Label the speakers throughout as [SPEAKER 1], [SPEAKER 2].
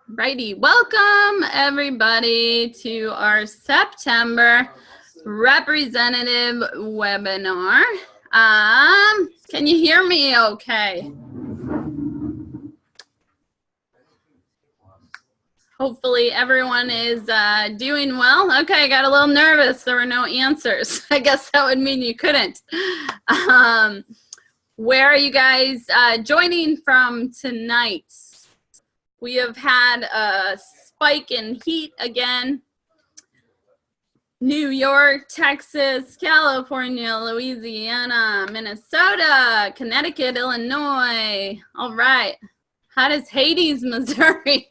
[SPEAKER 1] Righty, welcome everybody to our September representative webinar. Can you hear me okay? Hopefully everyone is doing well. Okay, I got a little nervous. There were no answers. I guess that would mean you couldn't. Where are you guys joining from tonight? We have had a spike in heat again. New York, Texas, California, Louisiana, Minnesota, Connecticut, Illinois. All right. How does Hades, Missouri?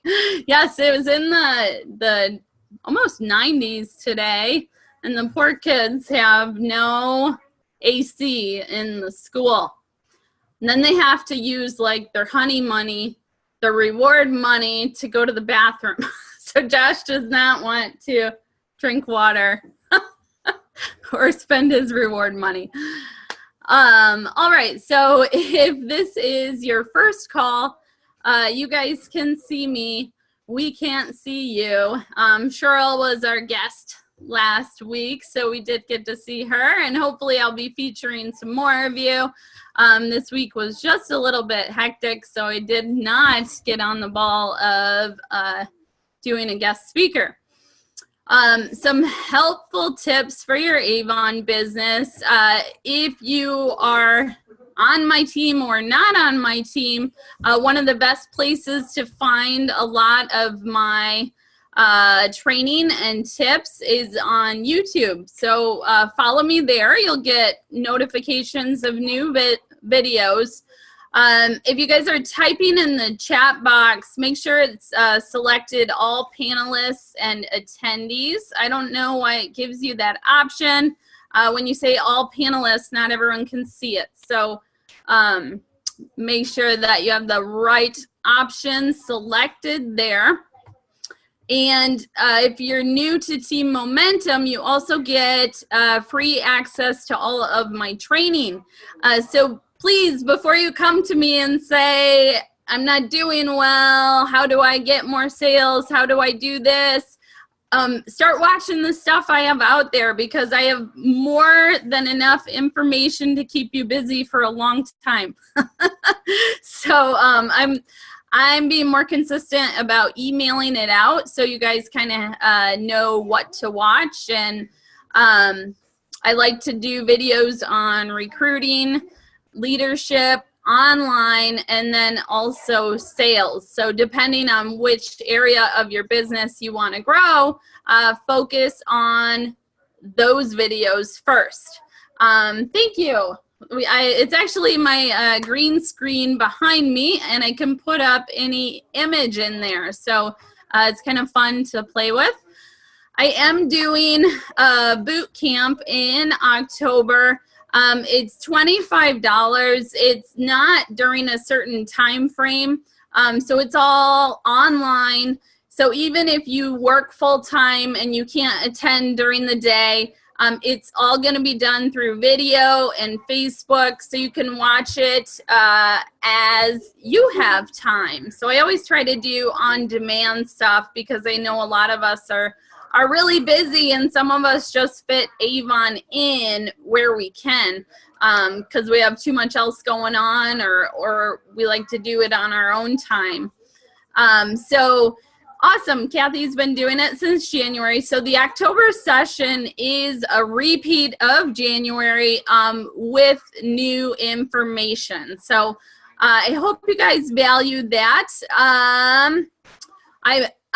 [SPEAKER 1] Yes, it was in the almost 90s today, and the poor kids have no AC in the school. And then they have to use like their honey money, the reward money to go to the bathroom. So Josh does not want to drink water or spend his reward money. All right, so if this is your first call, you guys can see me. We can't see you. Cheryl was our guest last week, so we did get to see her, and hopefully I'll be featuring some more of you. This week was just a little bit hectic, so I did not get on the ball of doing a guest speaker. Some helpful tips for your Avon business. If you are on my team or not on my team, one of the best places to find a lot of my training and tips is on YouTube. So follow me there. You'll get notifications of new videos. If you guys are typing in the chat box, make sure it's selected all panelists and attendees. I don't know why it gives you that option. When you say all panelists, not everyone can see it. So make sure that you have the right option selected there. And if you're new to Team Momentum, you also get free access to all of my training. So please, before you come to me and say, I'm not doing well, how do I get more sales? How do I do this? Start watching the stuff I have out there, because I have more than enough information to keep you busy for a long time. So I'm being more consistent about emailing it out so you guys kind of know what to watch. And I like to do videos on recruiting, leadership, online, and then also sales. So depending on which area of your business you want to grow, focus on those videos first. Thank you. It's actually my green screen behind me, and I can put up any image in there. So it's kind of fun to play with. I am doing a boot camp in October. It's $25. It's not during a certain time frame. So it's all online. So even if you work full time and you can't attend during the day, it's all going to be done through video and Facebook, so you can watch it as you have time. So I always try to do on-demand stuff, because I know a lot of us are really busy, and some of us just fit Avon in where we can, because we have too much else going on, or we like to do it on our own time. So awesome. Kathy's been doing it since January. So the October session is a repeat of January with new information. So I hope you guys value that.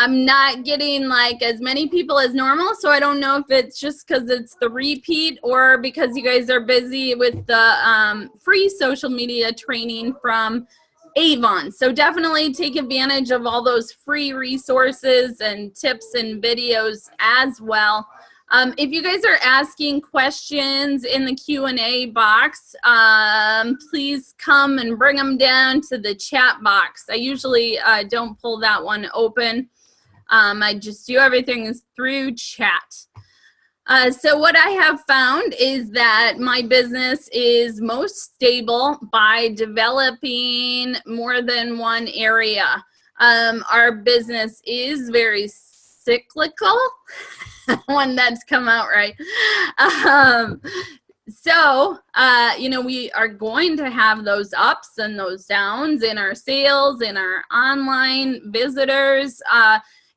[SPEAKER 1] I'm not getting like as many people as normal, so I don't know if it's just because it's the repeat or because you guys are busy with the free social media training from Avon. So definitely take advantage of all those free resources and tips and videos as well. If you guys are asking questions in the Q&A box, please come and bring them down to the chat box. I usually don't pull that one open. I just do everything through chat. So what I have found is that my business is most stable by developing more than one area. Our business is very cyclical. One that's come out right. You know, we are going to have those ups and those downs in our sales, in our online visitors.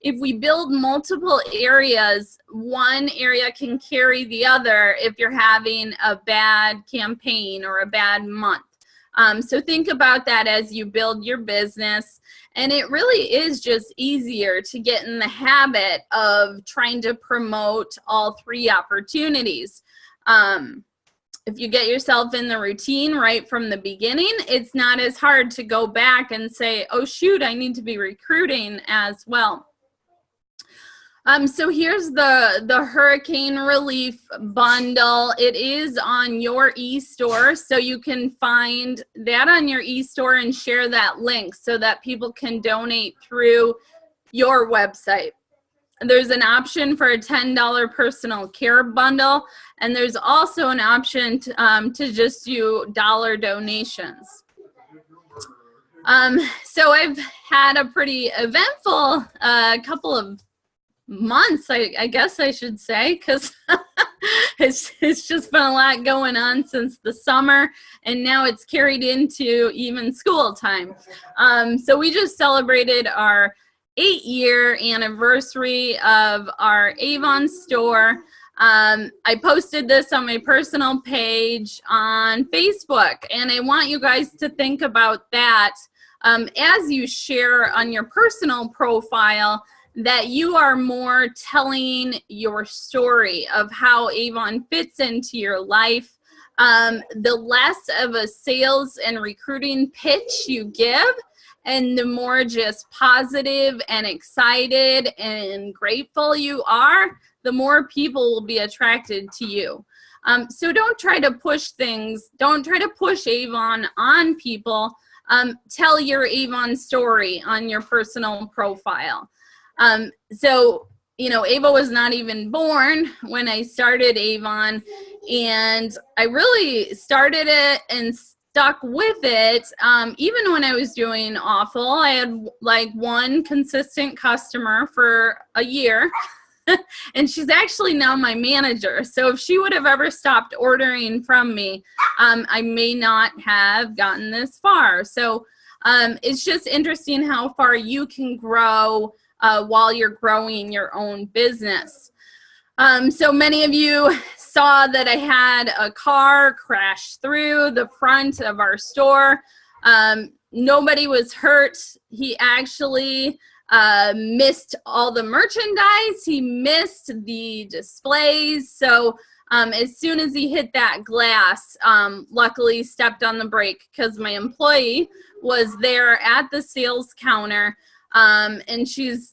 [SPEAKER 1] If we build multiple areas, one area can carry the other if you're having a bad campaign or a bad month. So think about that as you build your business. And it really is just easier to get in the habit of trying to promote all three opportunities. If you get yourself in the routine right from the beginning, it's not as hard to go back and say, oh shoot, I need to be recruiting as well. So here's the hurricane relief bundle. It is on your e-store, so you can find that on your e-store and share that link so that people can donate through your website. There's an option for a $10 personal care bundle, and there's also an option to just do dollar donations. So I've had a pretty eventful couple of months, I guess I should say, because it's just been a lot going on since the summer, and now it's carried into even school time. So we just celebrated our 8-year anniversary of our Avon store. I posted this on my personal page on Facebook, and I want you guys to think about that as you share on your personal profile, that you are more telling your story of how Avon fits into your life. The less of a sales and recruiting pitch you give, and the more just positive and excited and grateful you are, the more people will be attracted to you. So don't try to push things. Don't try to push Avon on people. Tell your Avon story on your personal profile. So, you know, Ava was not even born when I started Avon, and I really started it and stuck with it. Even when I was doing awful, I had like one consistent customer for a year, and she's actually now my manager. So if she would have ever stopped ordering from me, I may not have gotten this far. So it's just interesting how far you can grow while you're growing your own business. So many of you saw that I had a car crash through the front of our store. Nobody was hurt. He actually missed all the merchandise. He missed the displays. So as soon as he hit that glass, luckily stepped on the brake because my employee was there at the sales counter. And she's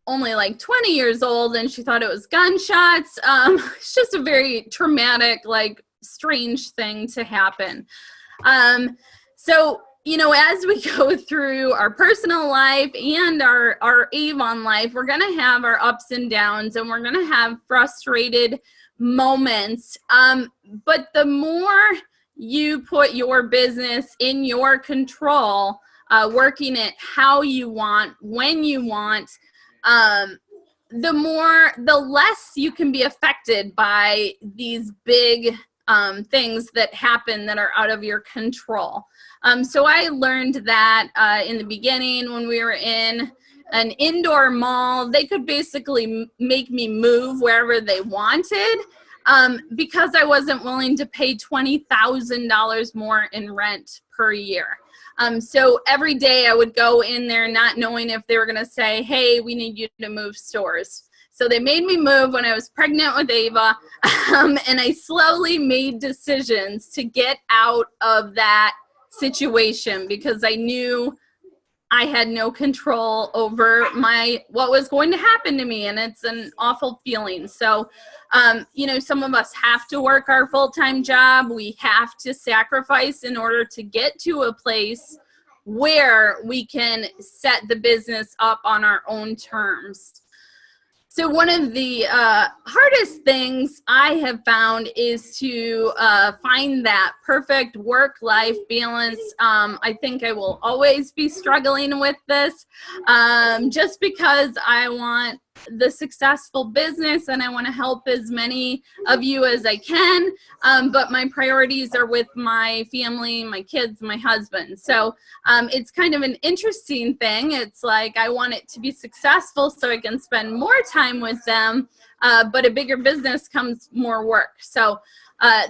[SPEAKER 1] only like 20 years old, and she thought it was gunshots. It's just a very traumatic, like strange thing to happen. So, you know, as we go through our personal life and our Avon life, we're going to have our ups and downs, and we're going to have frustrated moments. But the more you put your business in your control, working it how you want, when you want, the less you can be affected by these big things that happen that are out of your control. So I learned that in the beginning when we were in an indoor mall. They could basically make me move wherever they wanted because I wasn't willing to pay $20,000 more in rent per year. So every day I would go in there not knowing if they were going to say, hey, we need you to move stores. So they made me move when I was pregnant with Ava, and I slowly made decisions to get out of that situation because I knew I had no control over what was going to happen to me, and it's an awful feeling. So, you know, some of us have to work our full-time job. We have to sacrifice in order to get to a place where we can set the business up on our own terms. So one of the hardest things I have found is to find that perfect work-life balance. I think I will always be struggling with this just because I want the successful business and I want to help as many of you as I can, but my priorities are with my family, my kids, my husband. So it's kind of an interesting thing. It's like I want it to be successful so I can spend more time with them, but a bigger business comes more work. So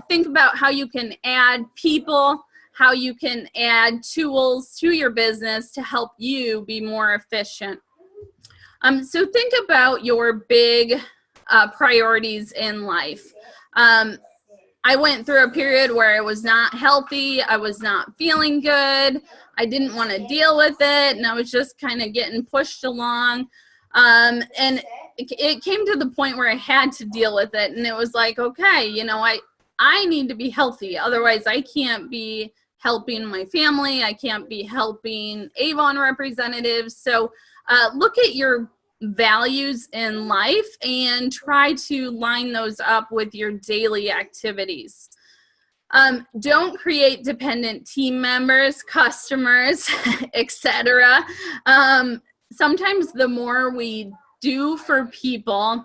[SPEAKER 1] think about how you can add people, how you can add tools to your business to help you be more efficient. So think about your big priorities in life. I went through a period where I was not healthy. I was not feeling good. I didn't want to deal with it. And I was just kind of getting pushed along. And it came to the point where I had to deal with it. And it was like, okay, you know, I need to be healthy. Otherwise, I can't be helping my family. I can't be helping Avon representatives. So look at your values in life and try to line those up with your daily activities. Don't create dependent team members, customers, etc. Sometimes the more we do for people,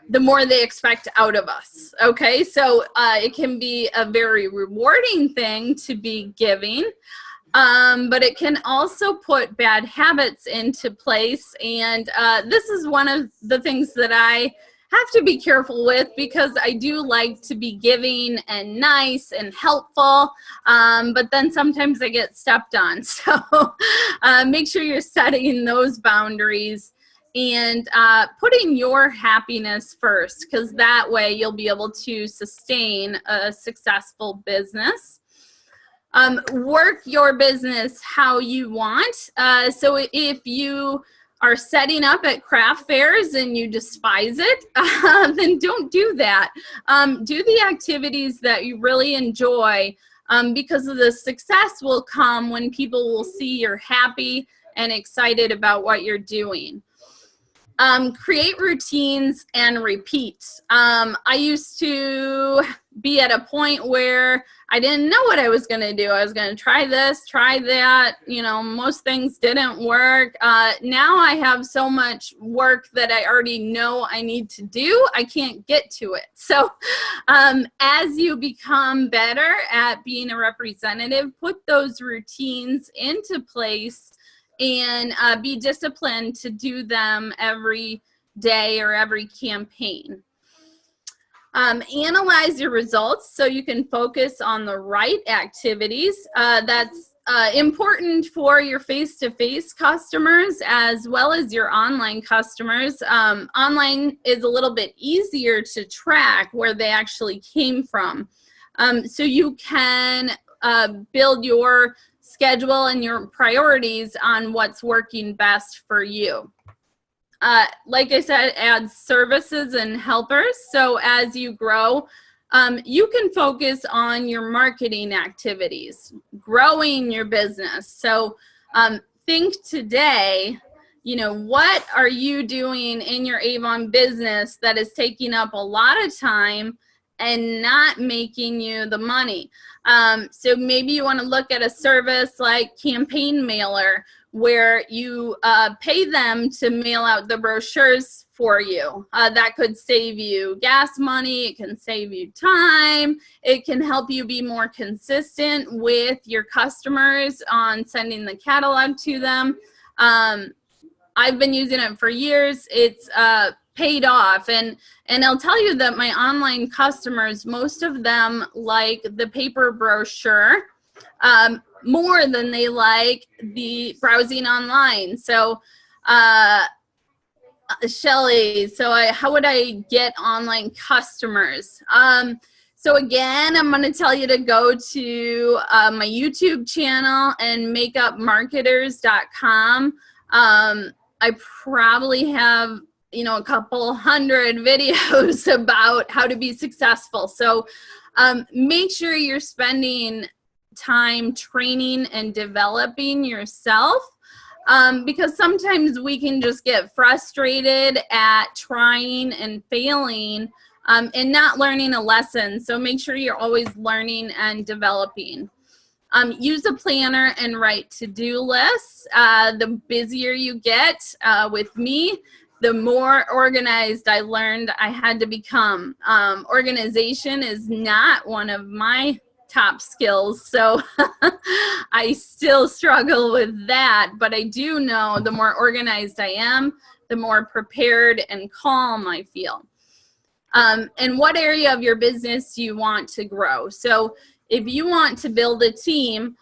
[SPEAKER 1] the more they expect out of us. Okay, so it can be a very rewarding thing to be giving. But it can also put bad habits into place. And this is one of the things that I have to be careful with because I do like to be giving and nice and helpful. But then sometimes I get stepped on. So make sure you're setting those boundaries and putting your happiness first, because that way you'll be able to sustain a successful business. Work your business how you want. So if you are setting up at craft fairs and you despise it, then don't do that. Do the activities that you really enjoy, because of the success will come when people will see you're happy and excited about what you're doing. Create routines and repeat. I used to be at a point where I didn't know what I was going to do. I was going to try this, try that. You know, most things didn't work. Now I have so much work that I already know I need to do. I can't get to it. So as you become better at being a representative, put those routines into place and be disciplined to do them every day or every campaign. Analyze your results so you can focus on the right activities. That's important for your face-to-face customers as well as your online customers. Online is a little bit easier to track where they actually came from. So you can build your schedule and your priorities on what's working best for you. Like I said, add services and helpers. So as you grow, you can focus on your marketing activities, growing your business. So think today, you know, what are you doing in your Avon business that is taking up a lot of time and not making you the money? So maybe you want to look at a service like Campaign Mailer, where you pay them to mail out the brochures for you. That could save you gas money. It can save you time. It can help you be more consistent with your customers on sending the catalog to them. I've been using it for years. It's paid off, and I'll tell you that my online customers, most of them like the paper brochure more than they like the browsing online. So Shelly, so how would I get online customers? So again, I'm going to tell you to go to my YouTube channel and makeupmarketers.com. I probably have, you know, a couple hundred videos about how to be successful. So make sure you're spending time training and developing yourself. because sometimes we can just get frustrated at trying and failing and not learning a lesson. So make sure you're always learning and developing. Use a planner and write to-do lists. The busier you get with me, the more organized I learned I had to become. Organization is not one of my top skills, so I still struggle with that, but I do know the more organized I am, the more prepared and calm I feel. And what area of your business do you want to grow? So if you want to build a team,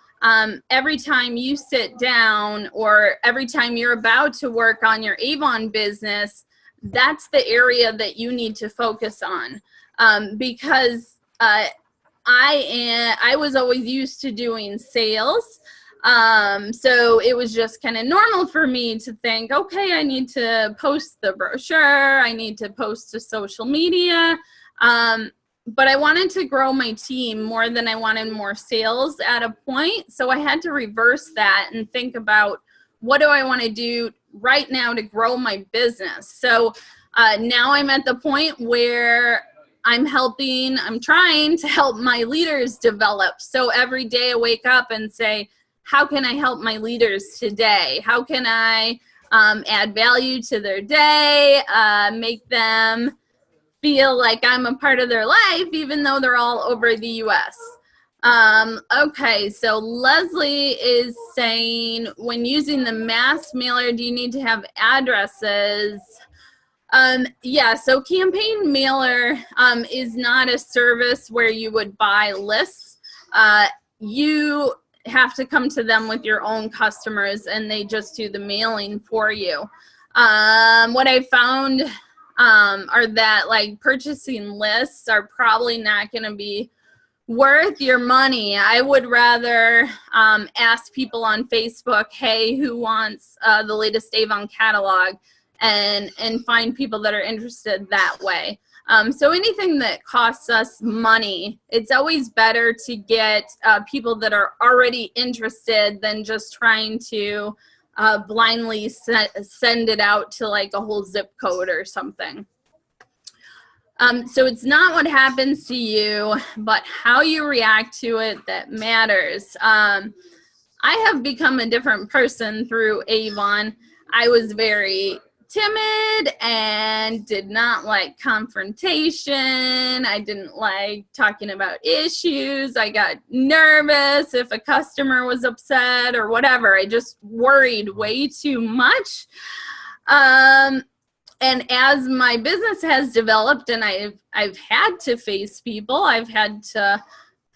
[SPEAKER 1] every time you sit down or every time you're about to work on your Avon business, that's the area that you need to focus on, because I was always used to doing sales. So it was just kind of normal for me to think, okay, I need to post the brochure, I need to post to social media. But I wanted to grow my team more than I wanted more sales at a point. So I had to reverse that and think about, what do I want to do right now to grow my business? So now I'm at the point where I'm trying to help my leaders develop. So every day I wake up and say, how can I help my leaders today? How can I add value to their day, make them feel like I'm a part of their life, even though they're all over the US. Okay, so Leslie is saying, when using the mass mailer, do you need to have addresses? Yeah, so campaign mailer is not a service where you would buy lists. You have to come to them with your own customers and they just do the mailing for you. What I found are that like purchasing lists are probably not going to be worth your money. I would rather ask people on Facebook, hey, who wants the latest Avon catalog, and find people that are interested that way. So anything that costs us money, it's always better to get people that are already interested than just trying to blindly send it out to like a whole zip code or something. So it's not what happens to you, but how you react to it that matters. I have become a different person through Avon. I was very timid and did not like confrontation. I didn't like talking about issues. I got nervous if a customer was upset or whatever. I just worried way too much. And as my business has developed and I've had to face people, I've had to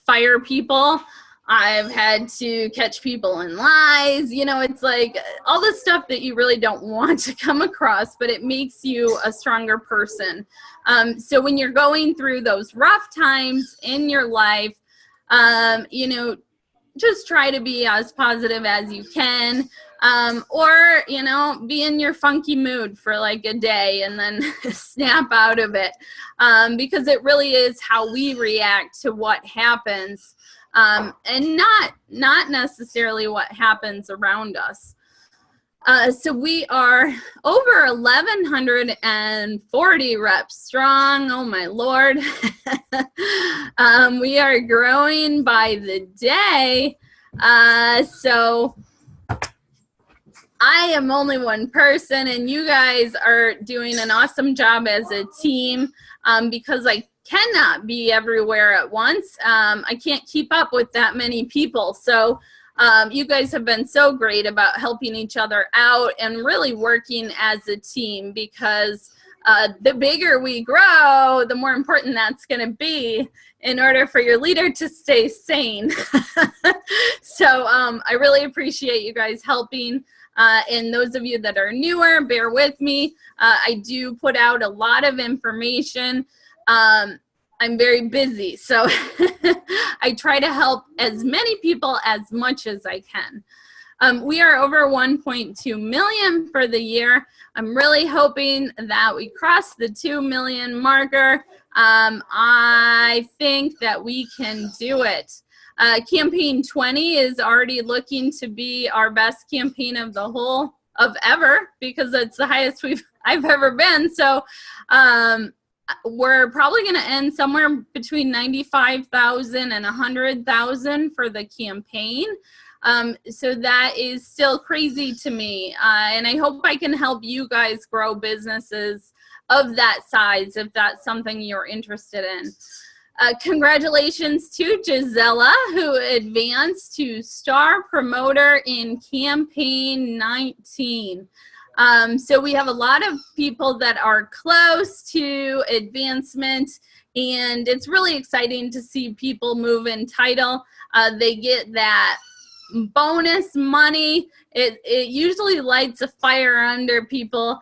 [SPEAKER 1] fire people, I've had to catch people in lies, you know, it's like all the stuff that you really don't want to come across, but it makes you a stronger person. So when you're going through those rough times in your life, you know, just try to be as positive as you can, or, you know, be in your funky mood for like a day and then snap out of it, because it really is how we react to what happens. And not necessarily what happens around us. So we are over 1,140 reps strong. Oh my Lord. We are growing by the day. So I am only one person and you guys are doing an awesome job as a team, because I cannot be everywhere at once. I can't keep up with that many people. So you guys have been so great about helping each other out and really working as a team, because the bigger we grow, the more important that's going to be in order for your leader to stay sane. So I really appreciate you guys helping. And those of you that are newer, bear with me. I do put out a lot of information. I'm very busy, so I try to help as many people as much as I can. We are over 1.2 million for the year. I'm really hoping that we cross the 2 million marker. I think that we can do it. Campaign 20 is already looking to be our best campaign of the whole of ever, because it's the highest I've ever been. So we're probably going to end somewhere between 95,000 and 100,000 for the campaign. So that is still crazy to me. And I hope I can help you guys grow businesses of that size if that's something you're interested in. Congratulations to Gisela, who advanced to Star Promoter in Campaign 19. So we have a lot of people that are close to advancement, and it's really exciting to see people move in title. They get that bonus money. It usually lights a fire under people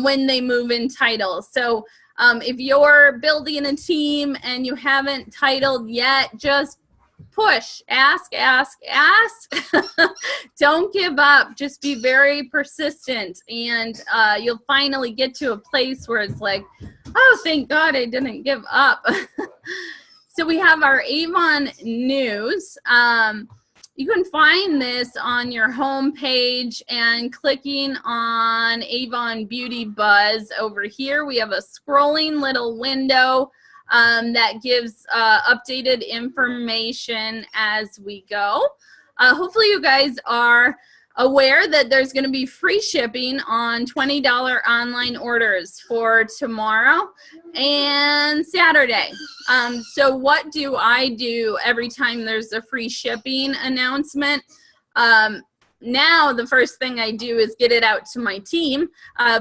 [SPEAKER 1] when they move in title. So if you're building a team and you haven't titled yet, just push, ask. Don't give up. Just be very persistent, and you'll finally get to a place where it's like, oh, thank God I didn't give up. So we have our Avon news. You can find this on your home page and clicking on Avon Beauty Buzz over here. We have a scrolling little window that gives updated information as we go. Hopefully you guys are aware that there's going to be free shipping on $20 online orders for tomorrow and Saturday. So what do I do every time there's a free shipping announcement? Now the first thing I do is get it out to my team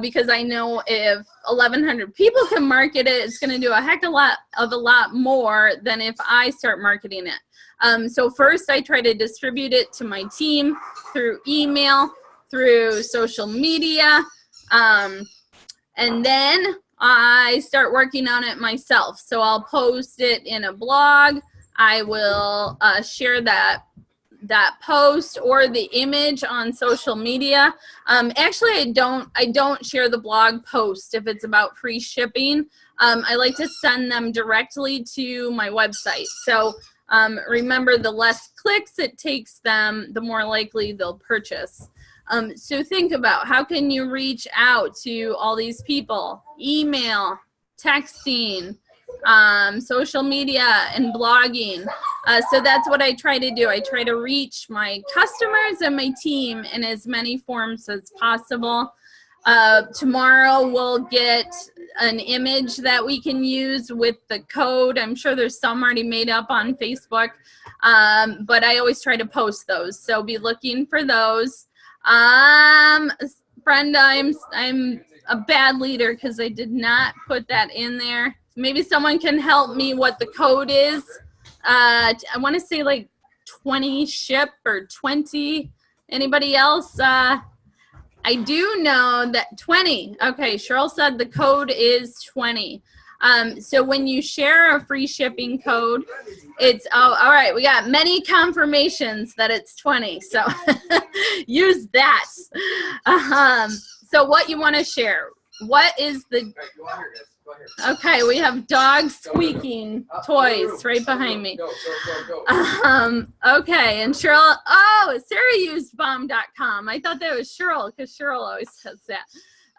[SPEAKER 1] because I know if 1,100 people can market it, it's going to do a heck of a lot more than if I start marketing it. So first I try to distribute it to my team through email, through social media, and then I start working on it myself. So I'll post it in a blog. I will share that post or the image on social media. Actually, I don't share the blog post if it's about free shipping. I like to send them directly to my website. So remember, the less clicks it takes them, the more likely they'll purchase. So think about, how can you reach out to all these people? Email, texting, social media, and blogging. So that's what I try to do. I try to reach my customers and my team in as many forms as possible. Tomorrow we'll get an image that we can use with the code. I'm sure there's some already made up on Facebook, but I always try to post those. So be looking for those. Brenda, I'm a bad leader because I did not put that in there. Maybe someone can help me what the code is. I want to say like 20 ship or 20. Anybody else? I do know that 20. Okay, Cheryl said the code is 20. So when you share a free shipping code, it's, oh, all right, we got many confirmations that it's 20. So use that. So what you want to share? What is the... Okay, we have dogs squeaking toys right behind me. Okay, and Cheryl, oh, SarahUsedBomb.com. I thought that was Cheryl because Cheryl always says that.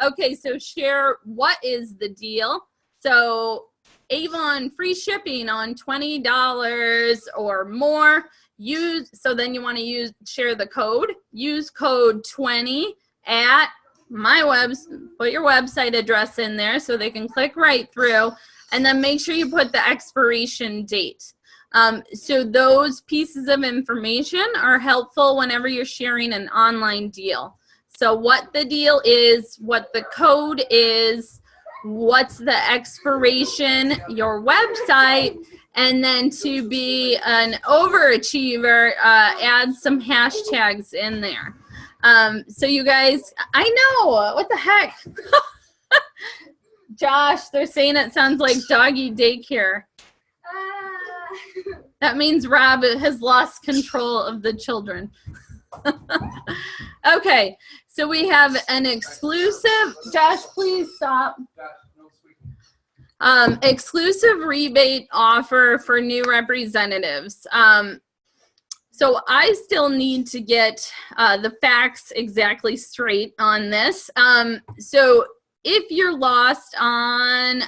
[SPEAKER 1] Okay, so share what is the deal. So Avon free shipping on $20 or more. So then you want to share the code. Use code 20 at my put your website address in there so they can click right through, and then make sure you put the expiration date. So those pieces of information are helpful whenever you're sharing an online deal. So what the deal is, what the code is, what's the expiration, your website, and then to be an overachiever, add some hashtags in there. So you guys, I know, what the heck? Josh, they're saying it sounds like doggy daycare. That means Rob has lost control of the children. Okay, so we have an exclusive, Josh, please stop. Exclusive rebate offer for new representatives. So I still need to get the facts exactly straight on this. So if you're lost on,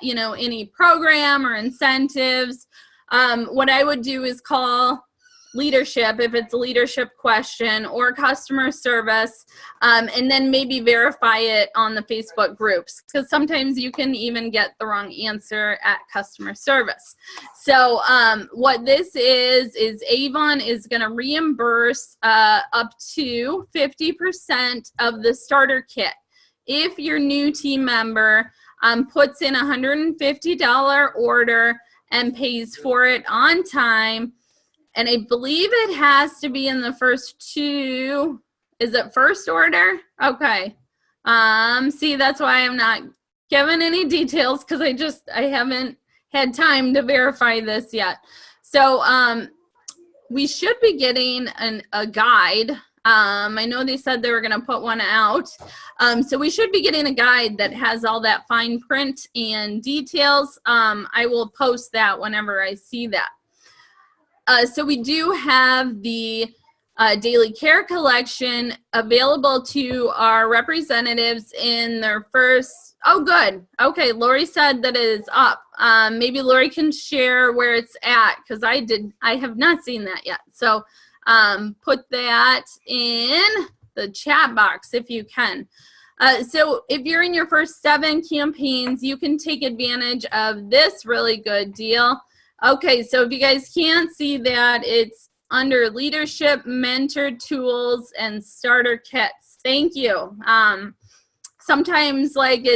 [SPEAKER 1] you know, any program or incentives, what I would do is call leadership if it's a leadership question, or customer service, and then maybe verify it on the Facebook groups, because sometimes you can even get the wrong answer at customer service. So what this is Avon is going to reimburse up to 50% of the starter kit if your new team member puts in a $150 order and pays for it on time. And I believe it has to be in the first two. Is it first order? Okay. See, that's why I'm not giving any details, because I haven't had time to verify this yet. So we should be getting a guide. I know they said they were going to put one out. So we should be getting a guide that has all that fine print and details. I will post that whenever I see that. So we do have the daily care collection available to our representatives in their first, oh good, okay, Lori said that it is up. Maybe Lori can share where it's at, because I have not seen that yet. So put that in the chat box if you can. So if you're in your first 7 campaigns, you can take advantage of this really good deal. Okay, so if you guys can't see that, it's under leadership, mentor tools, and starter kits. Thank you. Sometimes like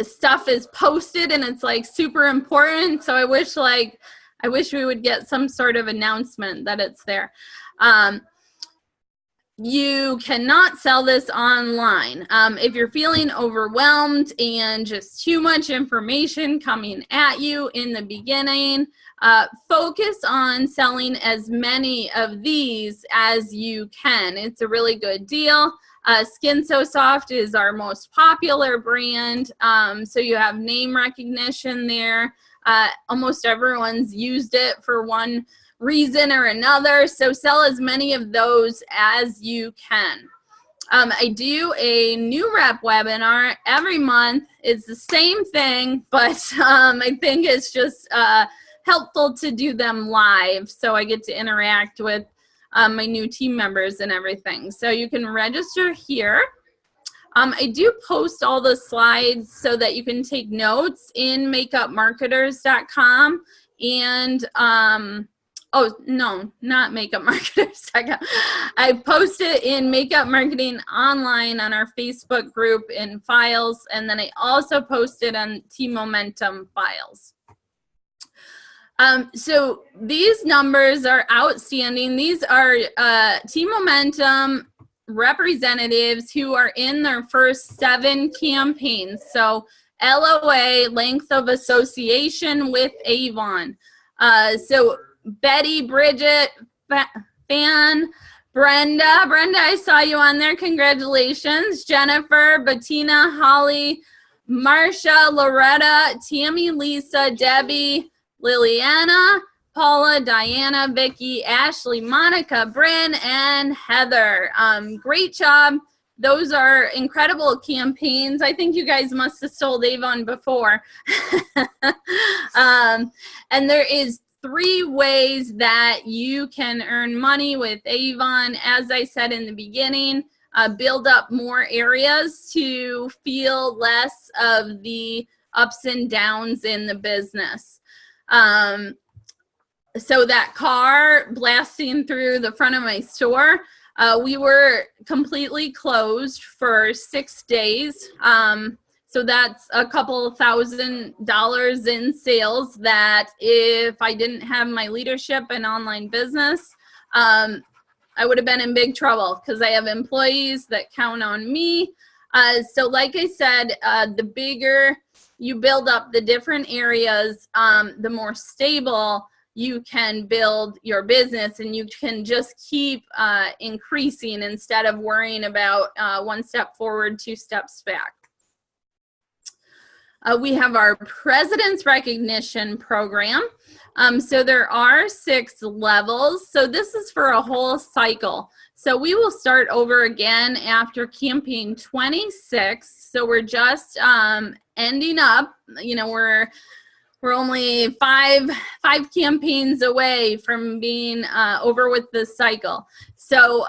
[SPEAKER 1] stuff is posted and it's like super important, so I wish we would get some sort of announcement that it's there. You cannot sell this online. If you're feeling overwhelmed and just too much information coming at you in the beginning, focus on selling as many of these as you can. It's a really good deal. Skin So Soft is our most popular brand, so you have name recognition there. Almost everyone's used it for one reason or another, so sell as many of those as you can. I do a new rep webinar every month. It's the same thing, but I think it's just helpful to do them live, so I get to interact with my new team members and everything. So you can register here. I do post all the slides so that you can take notes in makeupmarketers.com, and oh, no, not makeupmarketers.com. I post it in Makeup Marketing Online on our Facebook group in files, and then I also post it on Team Momentum files. So these numbers are outstanding. These are Team Momentum representatives who are in their first 7 campaigns. So LOA, length of association with Avon. So Betty, Bridget, Fan, Brenda, I saw you on there. Congratulations. Jennifer, Bettina, Holly, Marsha, Loretta, Tammy, Lisa, Debbie, Liliana, Paula, Diana, Vicky, Ashley, Monica, Bryn, and Heather. Great job. Those are incredible campaigns. I think you guys must have sold Avon before. And there is 3 ways that you can earn money with Avon. As I said in the beginning, build up more areas to feel less of the ups and downs in the business. So that car blasting through the front of my store, we were completely closed for 6 days. So that's a couple $1,000 in sales that if I didn't have my leadership and online business, I would have been in big trouble, because I have employees that count on me. So like I said, the bigger you build up the different areas, the more stable you can build your business, and you can just keep increasing instead of worrying about 1 step forward, 2 steps back. We have our President's Recognition Program. So there are 6 levels. So this is for a whole cycle. So we will start over again after campaign 26. So we're just ending up, you know, we're only five campaigns away from being over with this cycle. So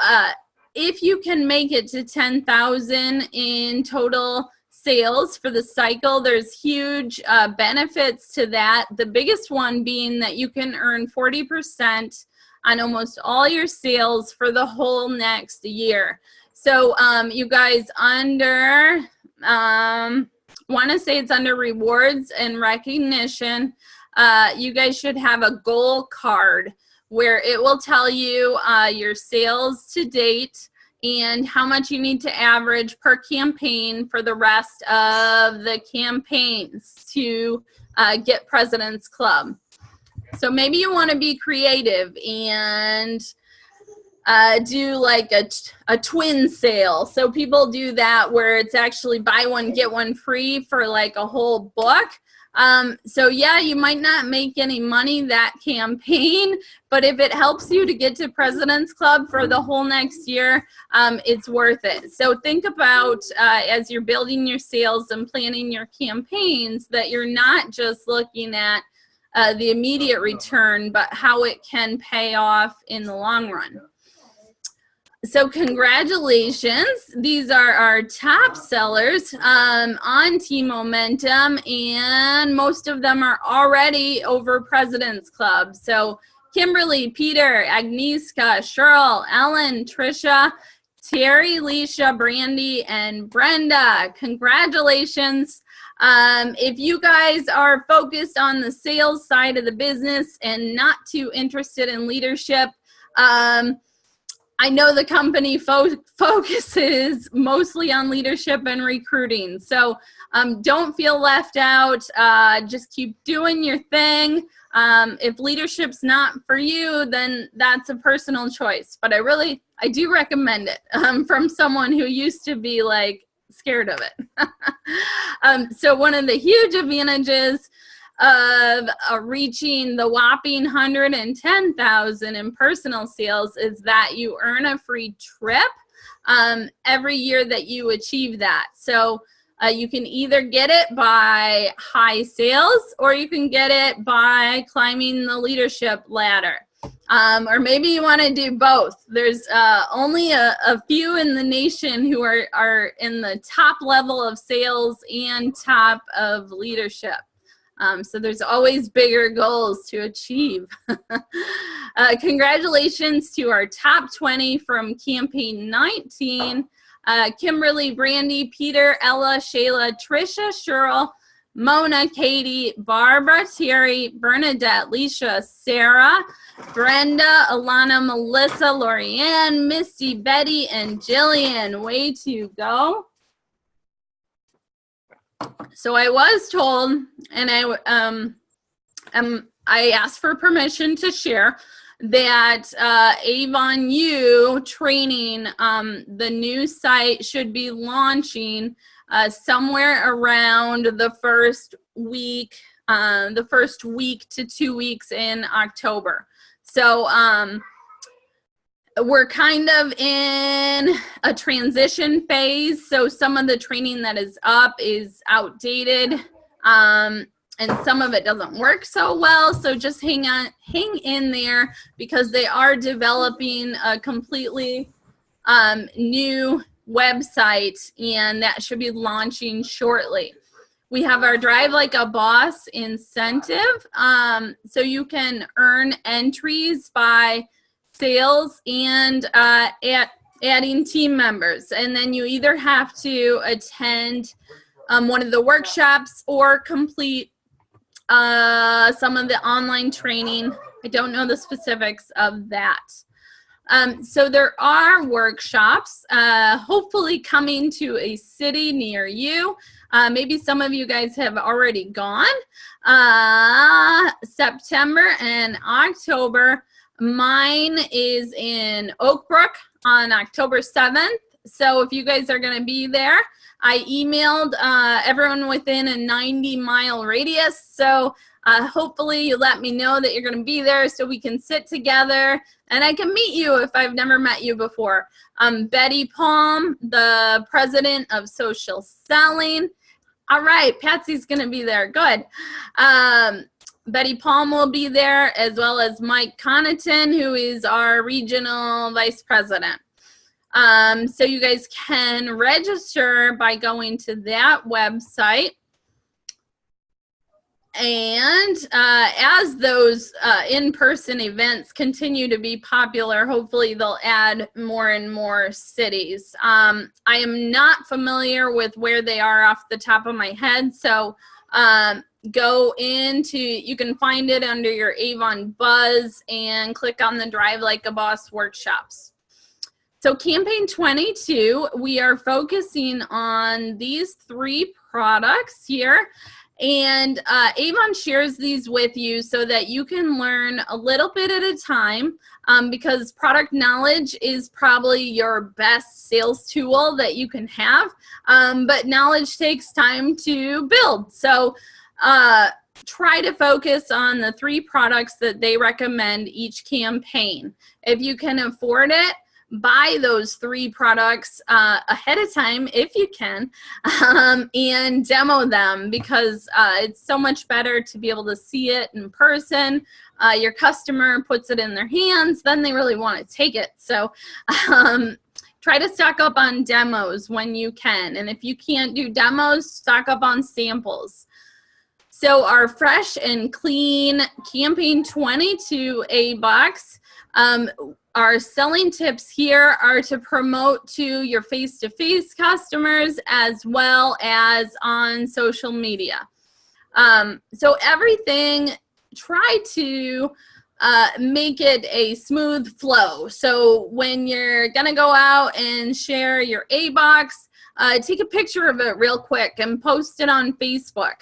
[SPEAKER 1] if you can make it to 10,000 in total sales for the cycle, there's huge benefits to that. The biggest one being that you can earn 40% on almost all your sales for the whole next year. So you guys under, want to say it's under rewards and recognition, you guys should have a goal card where it will tell you your sales to date and how much you need to average per campaign for the rest of the campaigns to get President's Club. So maybe you want to be creative and do like a twin sale. So people do that where it's actually buy one, get one free for like a whole book. So yeah, you might not make any money that campaign, but if it helps you to get to President's Club for the whole next year, it's worth it. So think about as you're building your sales and planning your campaigns that you're not just looking at the immediate return, but how it can pay off in the long run. So congratulations. These are our top sellers on Team Momentum, and most of them are already over President's Club. So Kimberly, Peter, Agnieszka, Cheryl, Ellen, Trisha, Terry, Leisha, Brandy, and Brenda. Congratulations. If you guys are focused on the sales side of the business and not too interested in leadership, I know the company focuses mostly on leadership and recruiting. So don't feel left out. Just keep doing your thing. If leadership's not for you, then that's a personal choice. But I do recommend it from someone who used to be like scared of it. So one of the huge advantages of reaching the whopping 110,000 in personal sales is that you earn a free trip every year that you achieve that. So you can either get it by high sales or you can get it by climbing the leadership ladder. Or maybe you want to do both. There's only a few in the nation who are in the top level of sales and top of leadership. So there's always bigger goals to achieve. Congratulations to our top 20 from campaign 19. Kimberly, Brandy, Peter, Ella, Shayla, Trisha, Cheryl, Mona, Katie, Barbara, Terry, Bernadette, Leisha, Sarah, Brenda, Alana, Melissa, Lorianne, Misty, Betty, and Jillian. Way to go. So I was told, and I asked for permission to share that Avon U training, the new site should be launching somewhere around the first week to 2 weeks in October. So we're kind of in a transition phase. So some of the training that is up is outdated, and some of it doesn't work so well. So just hang in there because they are developing a completely new website, and that should be launching shortly. We have our Drive Like a Boss incentive. So you can earn entries by sales and adding team members. And then you either have to attend one of the workshops or complete some of the online training. I don't know the specifics of that. So there are workshops hopefully coming to a city near you. Maybe some of you guys have already gone. September and October. Mine is in Oak Brook on October 7th. So if you guys are going to be there, I emailed everyone within a 90-mile radius, so hopefully you let me know that you're going to be there so we can sit together and I can meet you if I've never met you before. Betty Palm, the president of Social Selling. All right, Patsy's going to be there. Good. Betty Palm will be there, as well as Mike Connaughton, who is our regional vice president. So you guys can register by going to that website. And as those in-person events continue to be popular, hopefully they'll add more and more cities. I am not familiar with where they are off the top of my head, so go into, you can find it under your Avon Buzz and click on the Drive Like a Boss workshops. So campaign 22, we are focusing on these 3 products here. And Avon shares these with you so that you can learn a little bit at a time, because product knowledge is probably your best sales tool that you can have, but knowledge takes time to build. So try to focus on the 3 products that they recommend each campaign. If you can afford it, buy those 3 products ahead of time if you can, and demo them, because it's so much better to be able to see it in person. Your customer puts it in their hands, then they really want to take it. So try to stock up on demos when you can, and if you can't do demos, stock up on samples. So our Fresh and Clean Campaign 22 A box, our selling tips here are to promote to your face-to-face customers as well as on social media. So everything, try to make it a smooth flow. So when you're gonna go out and share your A box, take a picture of it real quick and post it on Facebook.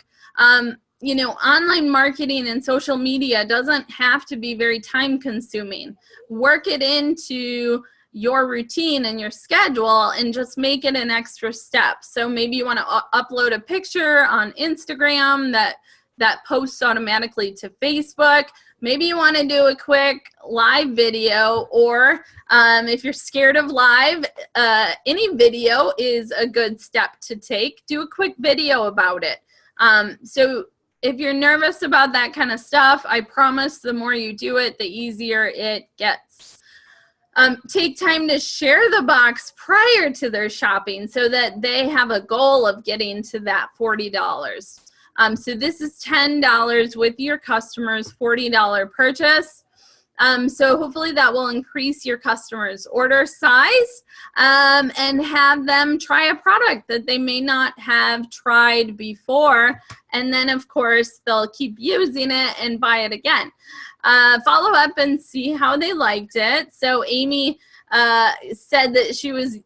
[SPEAKER 1] You know, online marketing and social media doesn't have to be very time consuming. Work it into your routine and your schedule and just make it an extra step. So maybe you want to upload a picture on Instagram that posts automatically to Facebook. Maybe you want to do a quick live video, or if you're scared of live, any video is a good step to take. Do a quick video about it. So if you're nervous about that kind of stuff, I promise the more you do it, the easier it gets. Take time to share the box prior to their shopping so that they have a goal of getting to that $40. So this is $10 with your customer's $40 purchase. So hopefully that will increase your customer's order size, and have them try a product that they may not have tried before. And then, of course, they'll keep using it and buy it again. Follow up and see how they liked it. So Amy said that she was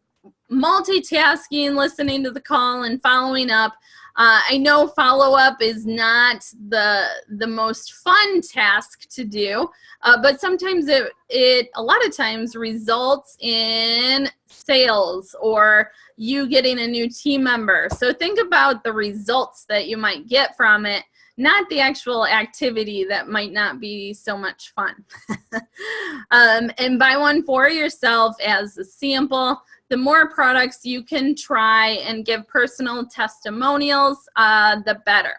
[SPEAKER 1] multitasking, listening to the call and following up. I know follow-up is not the most fun task to do, but sometimes it a lot of times results in sales or you getting a new team member. So think about the results that you might get from it, not the actual activity that might not be so much fun. And buy one for yourself as a sample. The more products you can try and give personal testimonials, the better.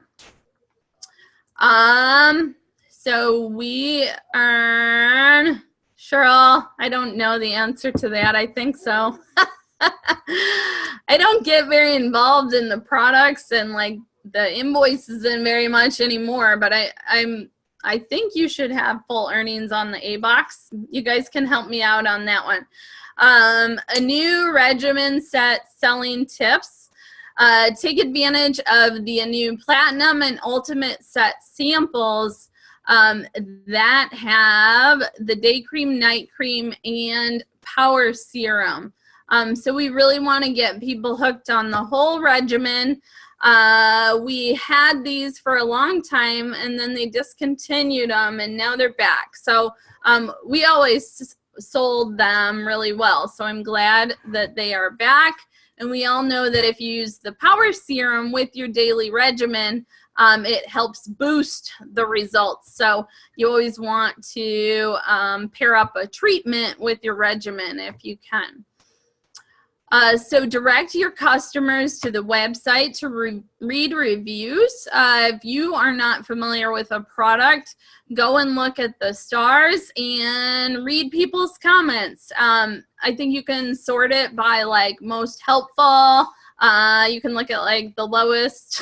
[SPEAKER 1] So we earn, Cheryl, I don't know the answer to that. I think so. I don't get very involved in the products and like the invoices and very much anymore, but I think you should have full earnings on the A box. You guys can help me out on that one. A new regimen set selling tips. Take advantage of the new Platinum and Ultimate set samples that have the day cream, night cream, and power serum. So we really want to get people hooked on the whole regimen. We had these for a long time and then they discontinued them and now they're back. So we always sold them really well. So I'm glad that they are back. And we all know that if you use the power serum with your daily regimen, it helps boost the results. So you always want to pair up a treatment with your regimen if you can. So direct your customers to the website to read reviews. If you are not familiar with a product, go and look at the stars and read people's comments. I think you can sort it by like most helpful. You can look at like the lowest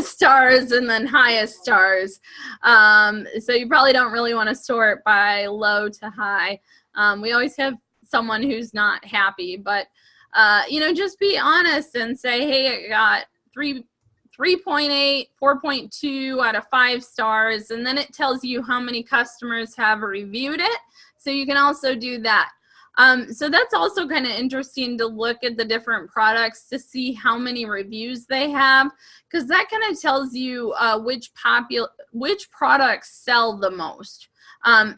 [SPEAKER 1] stars and then highest stars. So you probably don't really want to sort by low to high. We always have someone who's not happy, but you know, just be honest and say, hey, I got 3.8, 4.2 out of 5 stars, and then it tells you how many customers have reviewed it. So you can also do that. So that's also kind of interesting to look at the different products to see how many reviews they have, because that kind of tells you which products sell the most.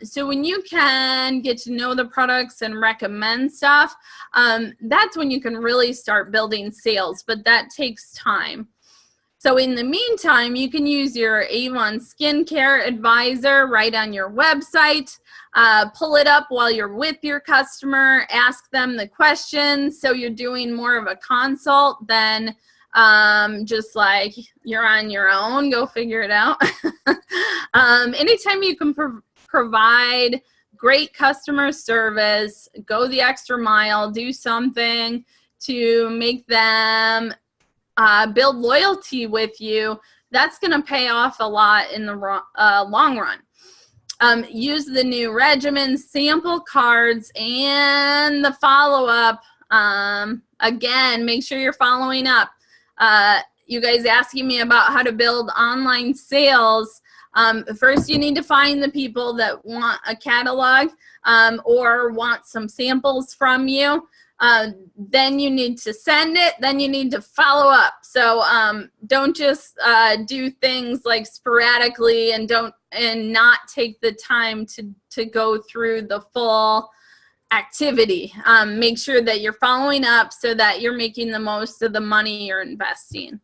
[SPEAKER 1] So when you can get to know the products and recommend stuff, that's when you can really start building sales, but that takes time. So in the meantime, you can use your Avon Skincare Advisor right on your website. Pull it up while you're with your customer, ask them the questions, so you're doing more of a consult than just like you're on your own, go figure it out. Anytime you can provide great customer service, go the extra mile, do something to make them build loyalty with you, that's going to pay off a lot in the long run. Use the new regimen, sample cards, and the follow-up. Again, make sure you're following up. You guys asking me about how to build online sales. First, you need to find the people that want a catalog or want some samples from you. Then you need to send it. Then you need to follow up. So don't just do things like sporadically and not take the time to go through the full activity. Make sure that you're following up so that you're making the most of the money you're investing.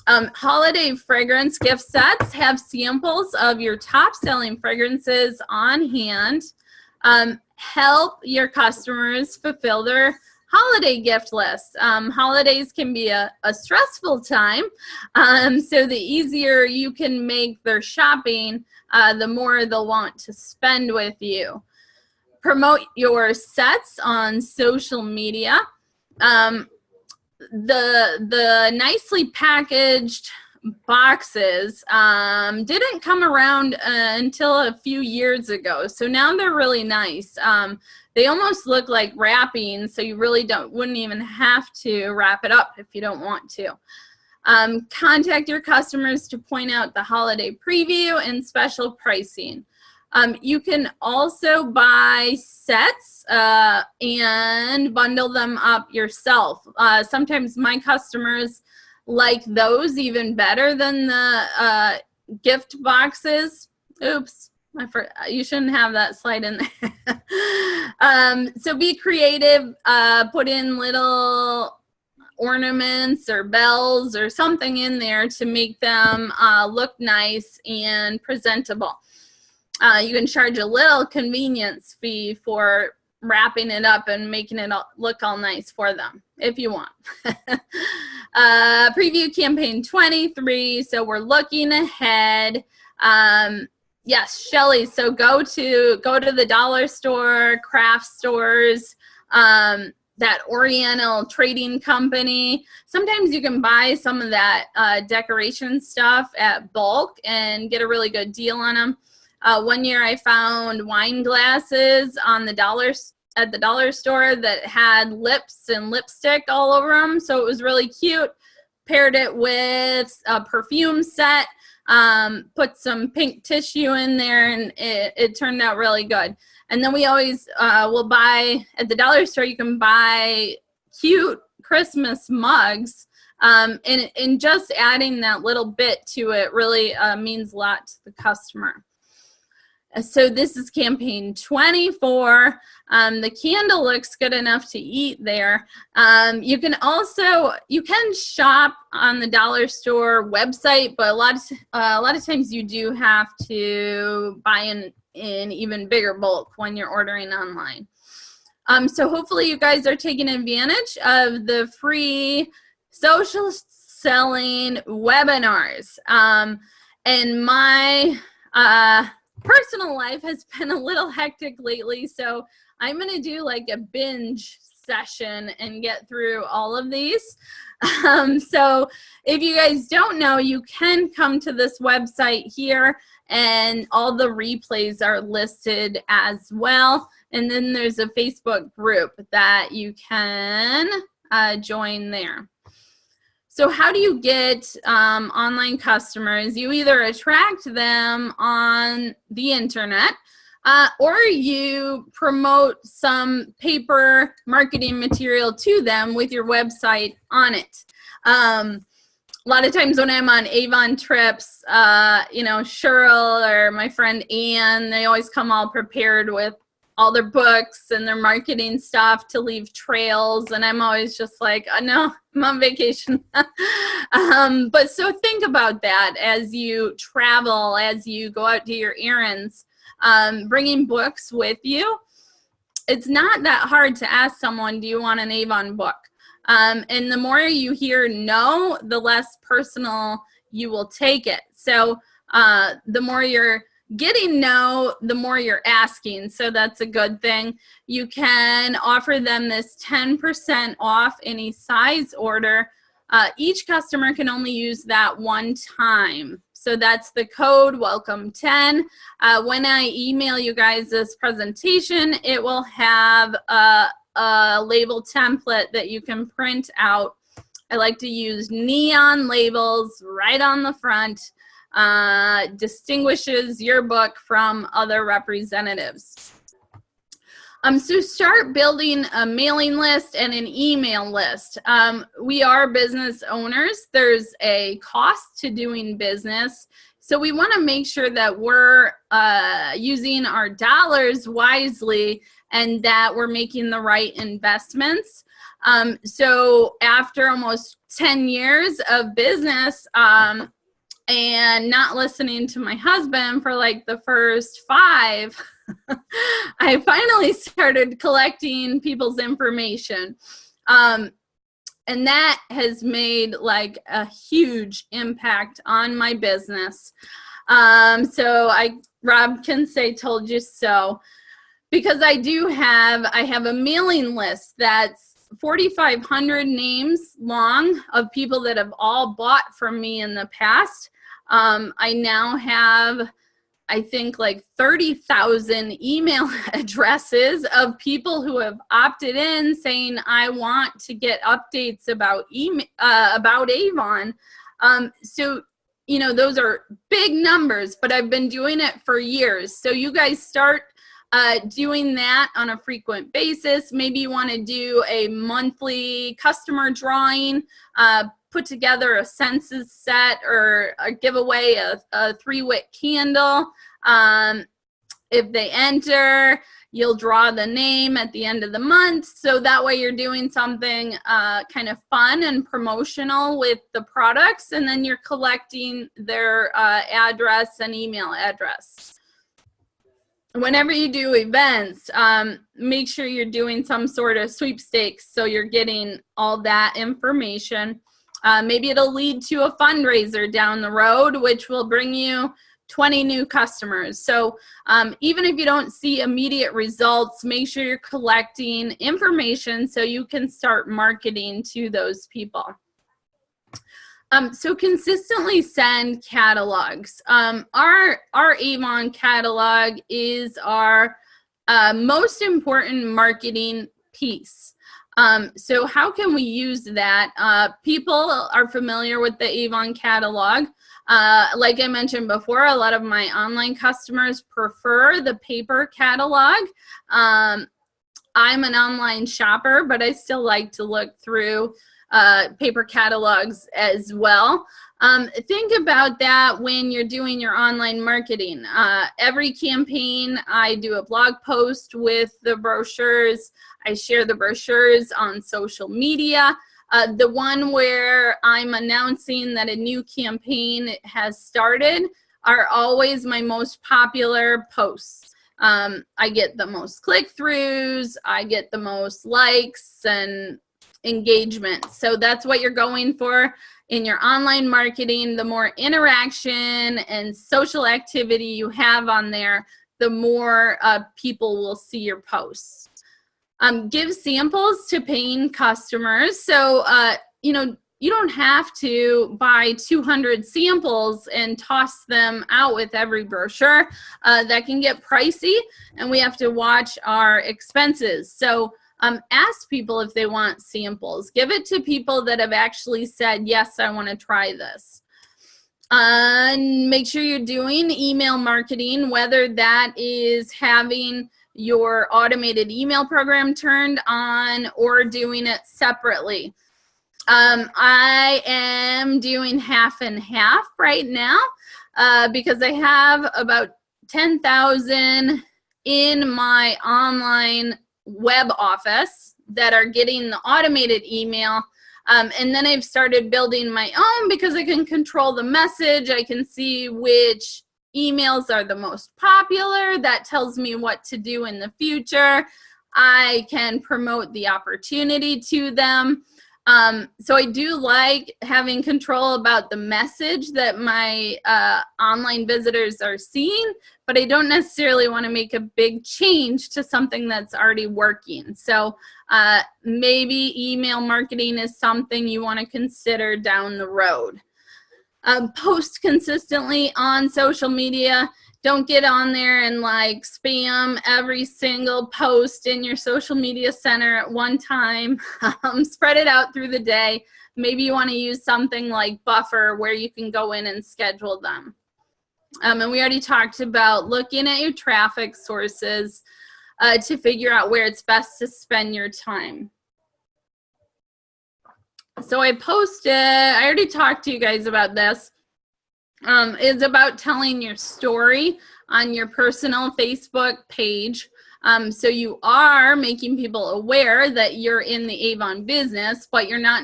[SPEAKER 1] Holiday fragrance gift sets have samples of your top selling fragrances on hand. Help your customers fulfill their holiday gift list. Holidays can be a stressful time, so the easier you can make their shopping, the more they'll want to spend with you. Promote your sets on social media. The nicely packaged boxes didn't come around until a few years ago, so now they're really nice. They almost look like wrapping, so you really wouldn't even have to wrap it up if you don't want to. Contact your customers to point out the holiday preview and special pricing. You can also buy sets and bundle them up yourself. Sometimes my customers like those even better than the gift boxes. Oops, you shouldn't have that slide in there. So be creative, put in little ornaments or bells or something in there to make them look nice and presentable. You can charge a little convenience fee for wrapping it up and making it look all nice for them if you want. Preview campaign 23, so we're looking ahead. Yes, Shelly, so go to the dollar store, craft stores, that Oriental Trading Company. Sometimes you can buy some of that decoration stuff at bulk and get a really good deal on them. One year I found wine glasses at the dollar store that had lips and lipstick all over them, so it was really cute. Paired it with a perfume set, put some pink tissue in there, and it turned out really good. And then we always will buy, at the dollar store, you can buy cute Christmas mugs, and just adding that little bit to it really means a lot to the customer. So this is campaign 24. The candle looks good enough to eat there. You can shop on the dollar store website, but a lot of times you do have to buy in even bigger bulk when you're ordering online. So hopefully you guys are taking advantage of the free social selling webinars. And my personal life has been a little hectic lately, so I'm going to do like a binge session and get through all of these. So if you guys don't know, you can come to this website here, and all the replays are listed as well. And then there's a Facebook group that you can join there. So how do you get online customers? You either attract them on the internet or you promote some paper marketing material to them with your website on it. A lot of times when I'm on Avon trips, you know, Cheryl or my friend Ann, they always come all prepared with all their books and their marketing stuff to leave trails, and I'm always just like, oh, no, I'm on vacation. But so think about that as you travel, as you go out to your errands, bringing books with you. It's not that hard to ask someone, do you want an Avon book? And the more you hear no, the less personal you will take it. So the more you're getting no, the more you're asking, so that's a good thing. You can offer them this 10% off any size order. Each customer can only use that one time. So that's the code WELCOME10. When I email you guys this presentation, it will have a label template that you can print out. I like to use neon labels right on the front. Distinguishes your book from other representatives. So start building a mailing list and an email list. We are business owners. There's a cost to doing business. So we want to make sure that we're using our dollars wisely and that we're making the right investments. So after almost 10 years of business, and not listening to my husband for like the first 5, I finally started collecting people's information. And that has made like a huge impact on my business. So Rob can say, told you so, because I have a mailing list that's 4,500 names long of people that have all bought from me in the past. I now have, I think, like 30,000 email addresses of people who have opted in saying, I want to get updates about Avon. So, you know, those are big numbers, but I've been doing it for years. So you guys start doing that on a frequent basis. Maybe you want to do a monthly customer drawing, put together a census set, or give away a 3-wick candle. If they enter, you'll draw the name at the end of the month. So that way you're doing something kind of fun and promotional with the products, and then you're collecting their address and email address. Whenever you do events, make sure you're doing some sort of sweepstakes so you're getting all that information. Maybe it'll lead to a fundraiser down the road, which will bring you 20 new customers. So even if you don't see immediate results, make sure you're collecting information so you can start marketing to those people. So consistently send catalogs. Our Avon catalog is our most important marketing piece. So how can we use that? People are familiar with the Avon catalog. Like I mentioned before, a lot of my online customers prefer the paper catalog. I'm an online shopper, but I still like to look through paper catalogs as well. Think about that when you're doing your online marketing. Every campaign, I do a blog post with the brochures. I share the brochures on social media. The one where I'm announcing that a new campaign has started are always my most popular posts. I get the most click-throughs, I get the most likes and engagement. So that's what you're going for in your online marketing. The more interaction and social activity you have on there, the more people will see your posts. Give samples to paying customers. So, you know, you don't have to buy 200 samples and toss them out with every brochure. That can get pricey, and we have to watch our expenses. So ask people if they want samples. Give it to people that have actually said, yes, I want to try this. Make sure you're doing email marketing, whether that is having your automated email program turned on or doing it separately. I am doing half and half right now because I have about 10,000 in my online web office that are getting the automated email. And then I've started building my own because I can control the message. I can see which emails are the most popular. That tells me what to do in the future. I can promote the opportunity to them. So I do like having control about the message that my online visitors are seeing, but I don't necessarily want to make a big change to something that's already working. So maybe email marketing is something you want to consider down the road. Post consistently on social media. Don't get on there and like spam every single post in your social media center at one time. Spread it out through the day. Maybe you want to use something like Buffer where you can go in and schedule them. And we already talked about looking at your traffic sources to figure out where it's best to spend your time. So I posted, I already talked to you guys about this. It's about telling your story on your personal Facebook page. So you are making people aware that you're in the Avon business, but you're not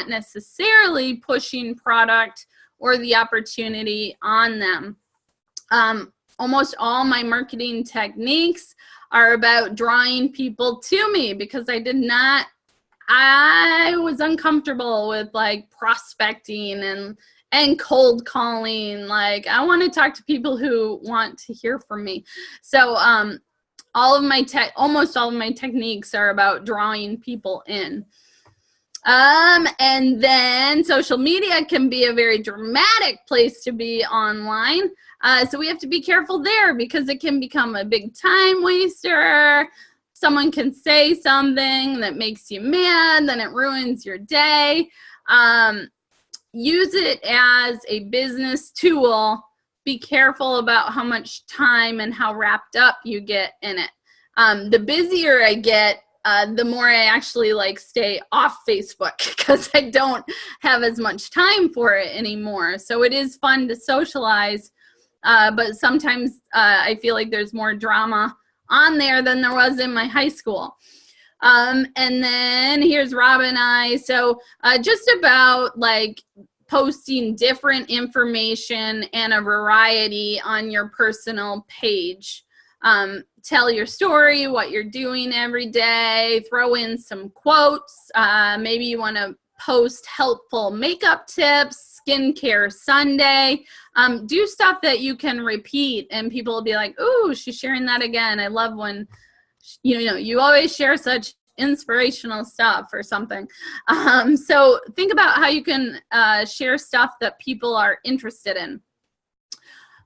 [SPEAKER 1] necessarily pushing product or the opportunity on them. Almost all my marketing techniques are about drawing people to me because I was uncomfortable with like prospecting and cold calling. Like I want to talk to people who want to hear from me. So almost all of my techniques are about drawing people in. And then social media can be a very dramatic place to be online. So we have to be careful there because it can become a big time waster. Someone can say something that makes you mad, then it ruins your day. Use it as a business tool. Be careful about how much time and how wrapped up you get in it. The busier I get, the more I actually like stay off Facebook because I don't have as much time for it anymore. So it is fun to socialize, but sometimes I feel like there's more drama on there than there was in my high school. And then here's Rob and I. So just about like posting different information and a variety on your personal page. Tell your story, what you're doing every day, throw in some quotes. Maybe you want to post helpful makeup tips, skincare Sunday. Do stuff that you can repeat and people will be like, ooh, she's sharing that again. I love when, you always share such inspirational stuff or something. So think about how you can share stuff that people are interested in.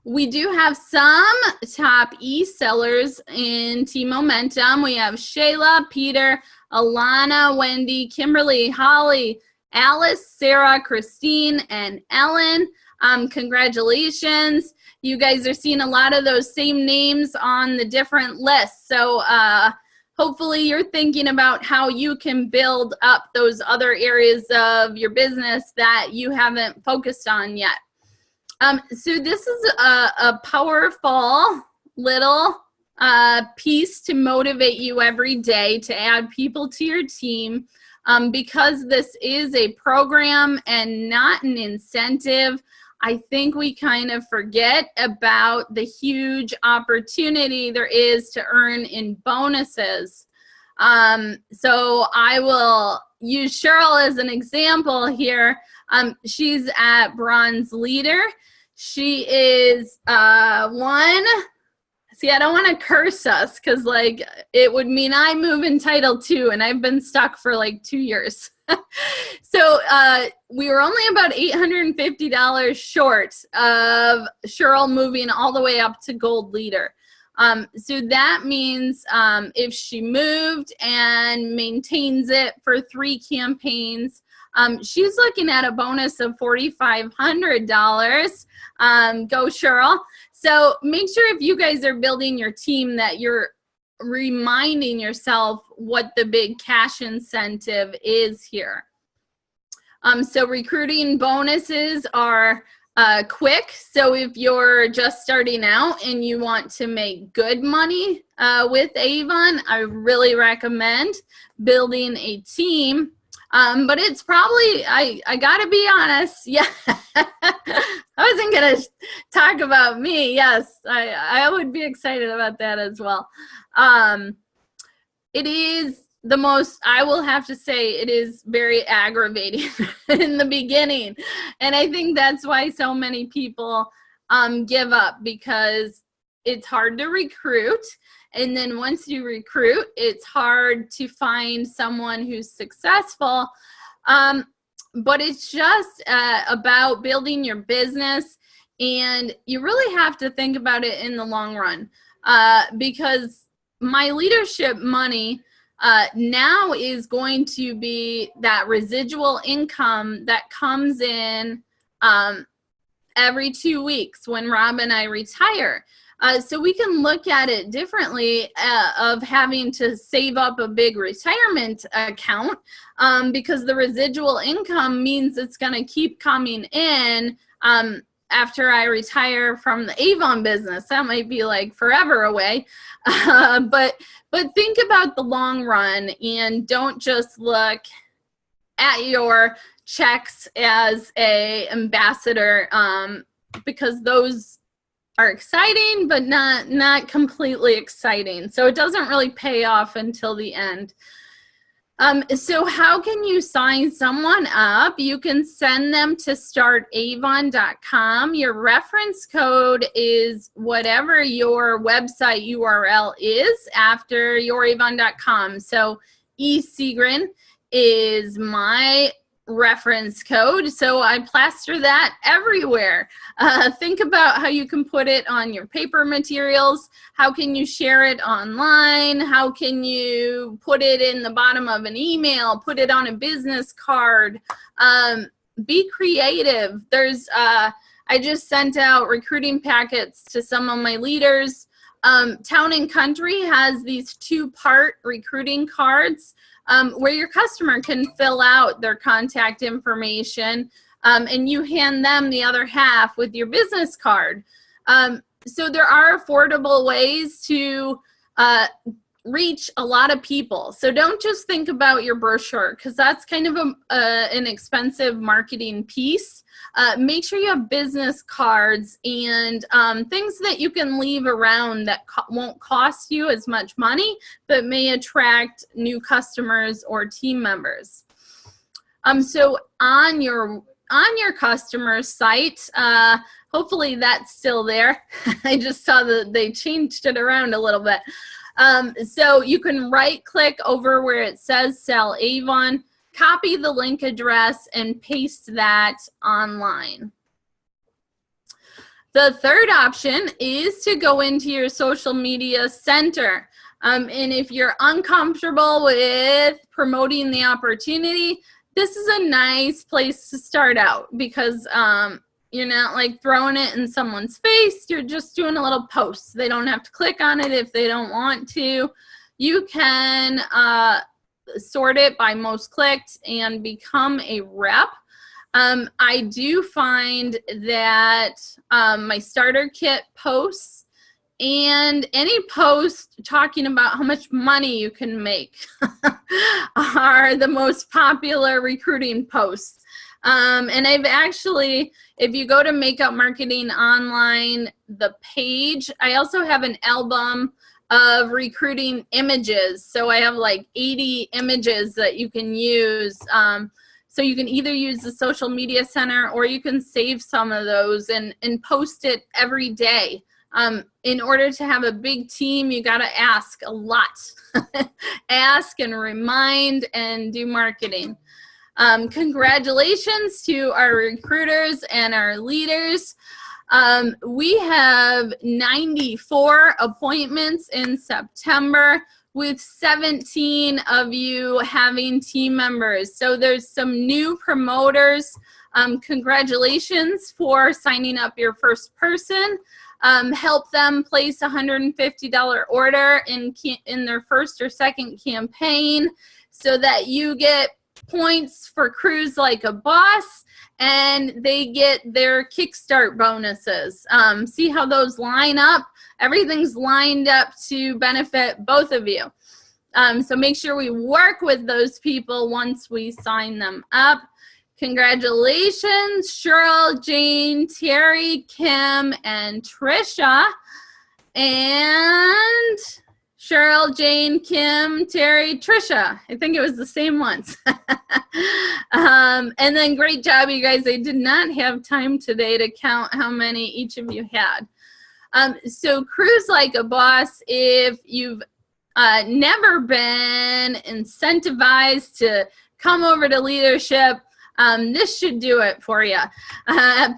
[SPEAKER 1] We do have some top e-sellers in Team Momentum. We have Shayla, Peter, Alana, Wendy, Kimberly, Holly, Alice, Sarah, Christine, and Ellen. Congratulations. You guys are seeing a lot of those same names on the different lists. So hopefully you're thinking about how you can build up those other areas of your business that you haven't focused on yet. So this is a powerful little piece to motivate you every day to add people to your team. Because this is a program and not an incentive, I think we kind of forget about the huge opportunity there is to earn in bonuses. So I will use Cheryl as an example here. She's at Bronze Leader. She is one. See, I don't want to curse us because like it would mean I move in Title II and I've been stuck for like 2 years. So we were only about $850 short of Cheryl moving all the way up to Gold Leader. So that means if she moved and maintains it for 3 campaigns, she's looking at a bonus of $4,500. Go Cheryl. So make sure if you guys are building your team that you're reminding yourself what the big cash incentive is here. So recruiting bonuses are quick. So if you're just starting out and you want to make good money with Avon, I really recommend building a team. But it's probably, I gotta be honest, yeah, I wasn't gonna talk about me. Yes, I would be excited about that as well. It is the most, I will have to say, it is very aggravating in the beginning. And I think that's why so many people give up, because it's hard to recruit. And then once you recruit, it's hard to find someone who's successful. But it's just about building your business. And you really have to think about it in the long run. Because my leadership money now is going to be that residual income that comes in every 2 weeks when Rob and I retire. So we can look at it differently of having to save up a big retirement account because the residual income means it's going to keep coming in after I retire from the Avon business. That might be like forever away. But think about the long run and don't just look at your checks as a ambassador because those are exciting, but not completely exciting. So it doesn't really pay off until the end. So how can you sign someone up? You can send them to startavon.com. Your reference code is whatever your website URL is after youravon.com. So eSegrin is my reference code, so I plaster that everywhere. Think about how you can put it on your paper materials. How can you share it online? How can you put it in the bottom of an email, put it on a business card? Be creative. There's I just sent out recruiting packets to some of my leaders. Town and Country has these 2-part recruiting cards where your customer can fill out their contact information and you hand them the other half with your business card. So there are affordable ways to reach a lot of people. So don't just think about your brochure because that's kind of an expensive marketing piece. Make sure you have business cards and things that you can leave around that won't cost you as much money, but may attract new customers or team members. So on your customer site, hopefully that's still there. I just saw that they changed it around a little bit. So you can right click over where it says Sell Avon, copy the link address and paste that online. The third option is to go into your social media center. And if you're uncomfortable with promoting the opportunity, this is a nice place to start out because you're not like throwing it in someone's face. You're just doing a little post. They don't have to click on it if they don't want to. you can sort it by most clicked and become a rep. I do find that my starter kit posts and any post talking about how much money you can make are the most popular recruiting posts. And I've actually, if you go to Makeup Marketing Online, the page, I also have an album of recruiting images. So I have like 80 images that you can use. So you can either use the social media center or you can save some of those and post it every day. In order to have a big team, you got to ask a lot. Ask and remind and do marketing. Congratulations to our recruiters and our leaders. We have 94 appointments in September, with 17 of you having team members. So there's some new promoters. Congratulations for signing up your first person. Help them place a $150 order in their first or second campaign so that you get points for Cruise Like a Boss and they get their Kickstart bonuses. See how those line up? Everything's lined up to benefit both of you. So make sure we work with those people once we sign them up. Congratulations, Cheryl, Jane, Terry, Kim, and Trisha. And Cheryl, Jane, Kim, Terry, Trisha. I think it was the same ones. And then great job, you guys. I did not have time today to count how many each of you had. So Cruise Like a Boss, if you've never been incentivized to come over to leadership, this should do it for you.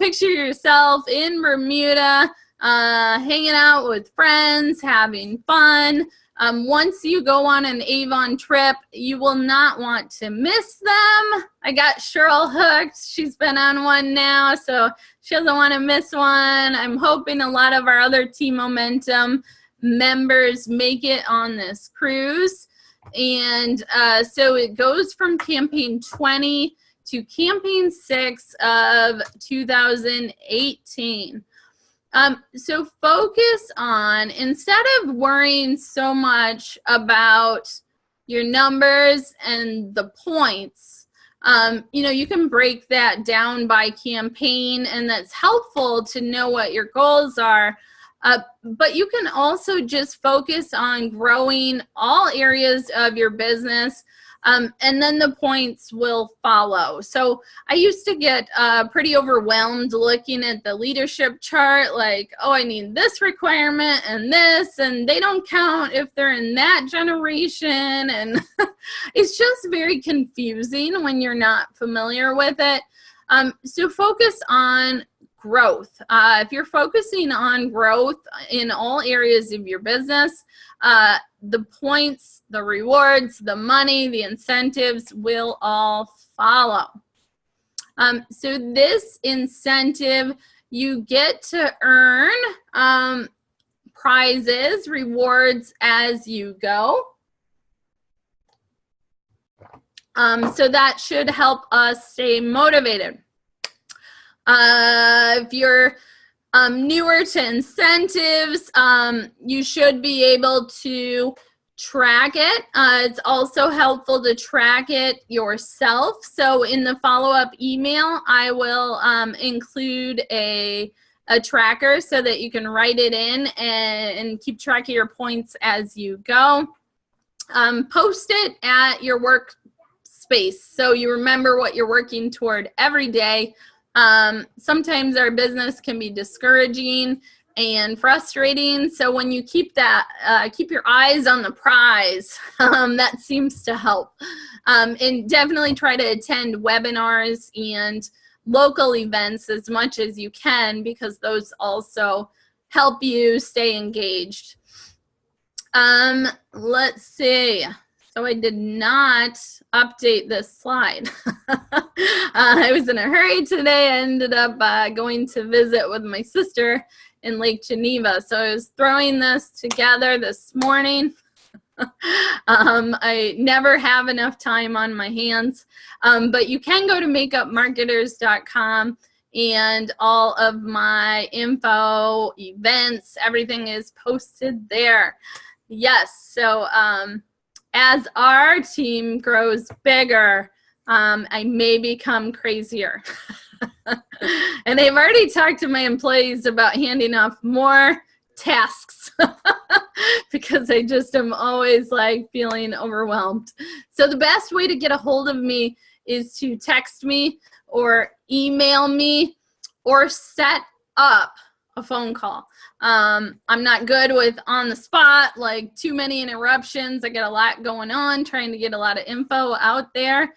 [SPEAKER 1] Picture yourself in Bermuda, hanging out with friends, having fun. Once you go on an Avon trip, you will not want to miss them. I got Cheryl hooked. She's been on one now, so she doesn't want to miss one. I'm hoping a lot of our other Team Momentum members make it on this cruise. And so it goes from campaign 20 to campaign 6 of 2018. So focus on, instead of worrying so much about your numbers and the points, you can break that down by campaign, and that's helpful to know what your goals are. But you can also just focus on growing all areas of your business, and then the points will follow. So I used to get pretty overwhelmed looking at the leadership chart, like, oh, I need this requirement and this, and they don't count if they're in that generation. And it's just very confusing when you're not familiar with it. So focus on growth. If you're focusing on growth in all areas of your business, the points, the rewards, the money, the incentives will all follow. So this incentive, you get to earn prizes, rewards as you go. So that should help us stay motivated. If you're newer to incentives, you should be able to track it. It's also helpful to track it yourself. So in the follow-up email, I will include a tracker so that you can write it in and keep track of your points as you go. Post it at your workspace so you remember what you're working toward every day. Sometimes our business can be discouraging and frustrating. So when you keep that, keep your eyes on the prize, that seems to help. And definitely try to attend webinars and local events as much as you can, because those also help you stay engaged. Let's see. So I did not update this slide. I was in a hurry today. I ended up going to visit with my sister in Lake Geneva. So I was throwing this together this morning. I never have enough time on my hands, but you can go to makeupmarketers.com, and all of my info, events, everything is posted there. Yes, so as our team grows bigger, I may become crazier. And they've already talked to my employees about handing off more tasks because I just am always like feeling overwhelmed. So the best way to get a hold of me is to text me or email me or set up a phone call. I'm not good with on the spot, like too many interruptions. I get a lot going on, trying to get a lot of info out there.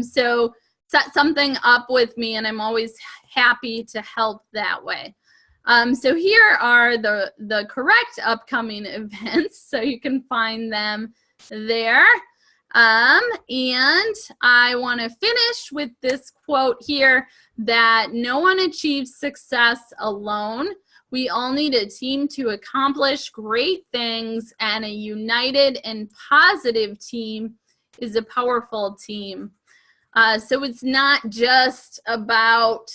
[SPEAKER 1] So set something up with me, and I'm always happy to help that way. So here are the correct upcoming events, so you can find them there. And I want to finish with this quote here, that no one achieves success alone. We all need a team to accomplish great things, and a united and positive team is a powerful team. So it's not just about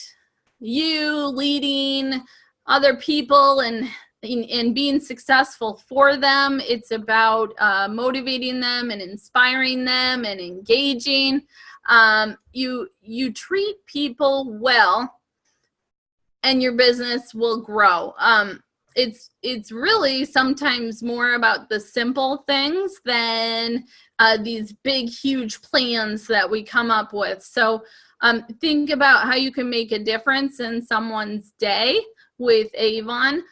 [SPEAKER 1] you leading other people and being successful for them. It's about motivating them and inspiring them and engaging. You treat people well, and your business will grow. It's really sometimes more about the simple things than these big, huge plans that we come up with. So think about how you can make a difference in someone's day with Avon.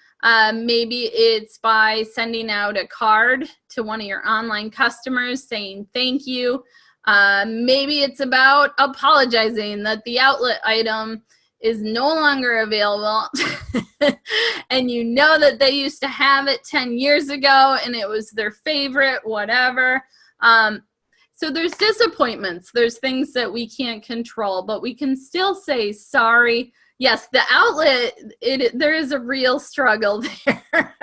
[SPEAKER 1] Maybe it's by sending out a card to one of your online customers saying thank you. Maybe it's about apologizing that the outlet item is no longer available and you know that they used to have it 10 years ago and it was their favorite, whatever. So there's disappointments. There's things that we can't control, but we can still say sorry. Yes, the outlet, there is a real struggle there.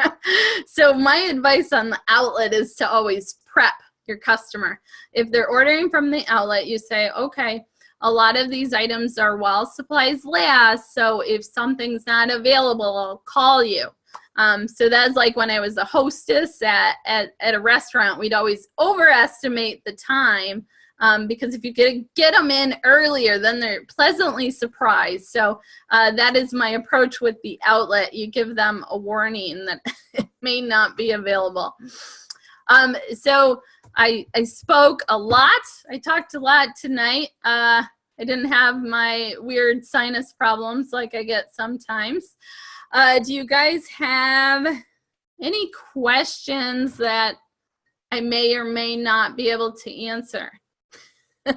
[SPEAKER 1] So my advice on the outlet is to always prep your customer. If they're ordering from the outlet, you say, okay, a lot of these items are while supplies last, so if something's not available, I'll call you. So that's like when I was a hostess at a restaurant, we'd always overestimate the time because if you get them in earlier, then they're pleasantly surprised. So that is my approach with the outlet. You give them a warning that it may not be available. So I spoke a lot. I talked a lot tonight. I didn't have my weird sinus problems like I get sometimes. Do you guys have any questions that I may or may not be able to answer? Do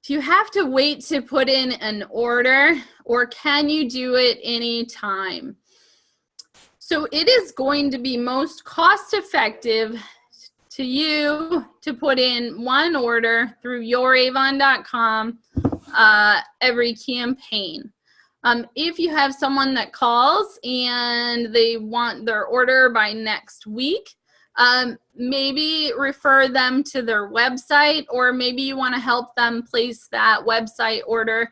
[SPEAKER 1] you have to wait to put in an order, or can you do it anytime? So it is going to be most cost effective to you to put in one order through youravon.com every campaign. If you have someone that calls and they want their order by next week, maybe refer them to their website, or maybe you want to help them place that website order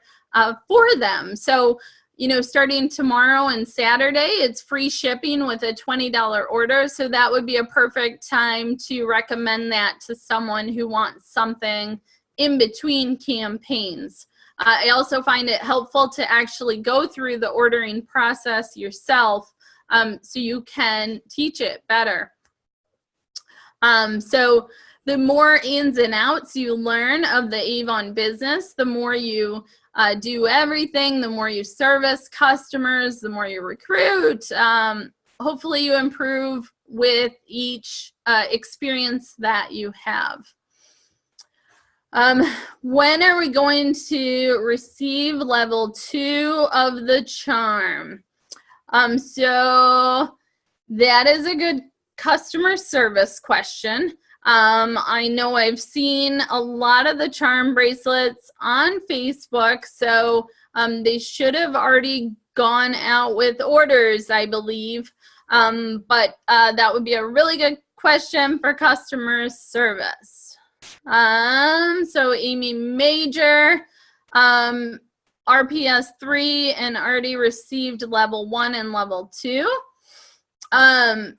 [SPEAKER 1] for them. So, you know, starting tomorrow and Saturday, it's free shipping with a $20 order. So that would be a perfect time to recommend that to someone who wants something in between campaigns. I also find it helpful to actually go through the ordering process yourself so you can teach it better. So the more ins and outs you learn of the Avon business, the more you do everything, the more you service customers, the more you recruit. Hopefully you improve with each experience that you have. When are we going to receive level 2 of the charm? So that is a good customer service question. I know I've seen a lot of the charm bracelets on Facebook, so they should have already gone out with orders, I believe. But that would be a really good question for customer service. So Amy Major, RPS 3 and already received level 1 and level 2.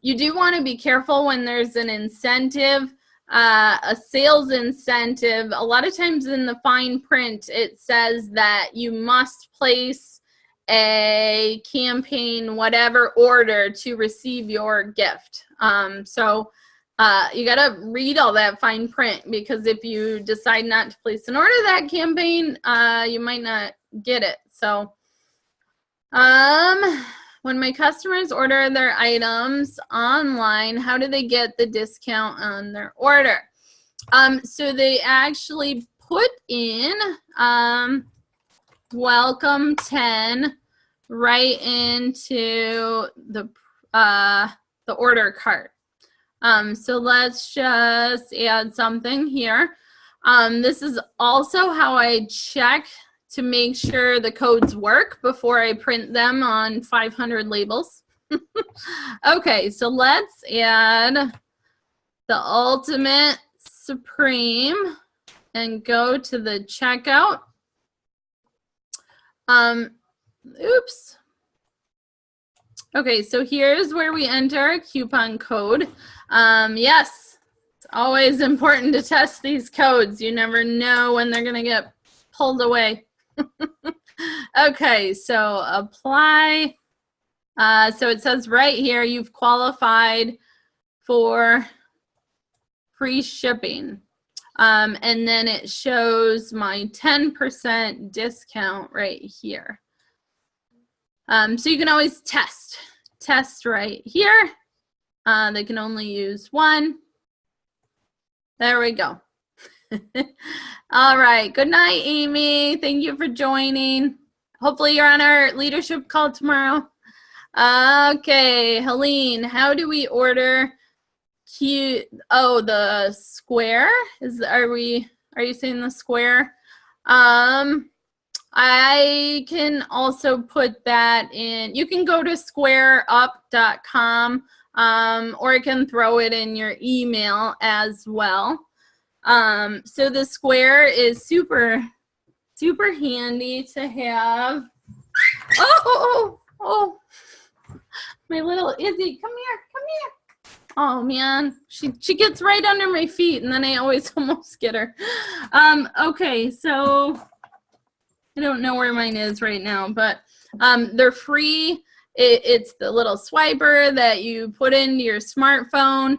[SPEAKER 1] You do want to be careful when there's an incentive, a sales incentive. A lot of times in the fine print, it says that you must place a campaign, whatever order to receive your gift. So you got to read all that fine print, because if you decide not to place an order that campaign, you might not get it. So when my customers order their items online, how do they get the discount on their order? So they actually put in welcome 10 right into the order cart. So let's just add something here. This is also how I check to make sure the codes work before I print them on 500 labels. Okay, so let's add the Ultimate Supreme and go to the checkout. Oops. Okay, so here's where we enter a coupon code. Yes, it's always important to test these codes. You never know when they're gonna get pulled away. Okay, so apply. So it says right here, you've qualified for free shipping. And then it shows my 10% discount right here. So you can always test right here. They can only use one. There we go. All right. Good night, Amy. Thank you for joining. Hopefully you're on our leadership call tomorrow. Okay, Helene, how do we order the square? Are you saying the square? I can also put that in. You can go to squareup.com, or I can throw it in your email as well. So the square is super handy to have. Oh, my little Izzy, come here. Oh man, she gets right under my feet, and then I always almost get her. Okay, so I don't know where mine is right now, but they're free. It's the little swiper that you put into your smartphone.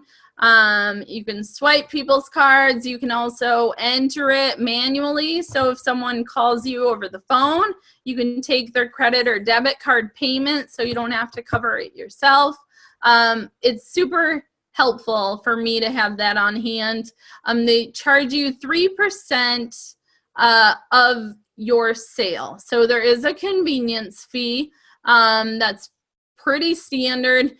[SPEAKER 1] You can swipe people's cards. You can also enter it manually. So if someone calls you over the phone, you can take their credit or debit card payment, so you don't have to cover it yourself. It's super helpful for me to have that on hand. They charge you 3% of your sale. So there is a convenience fee. That's pretty standard.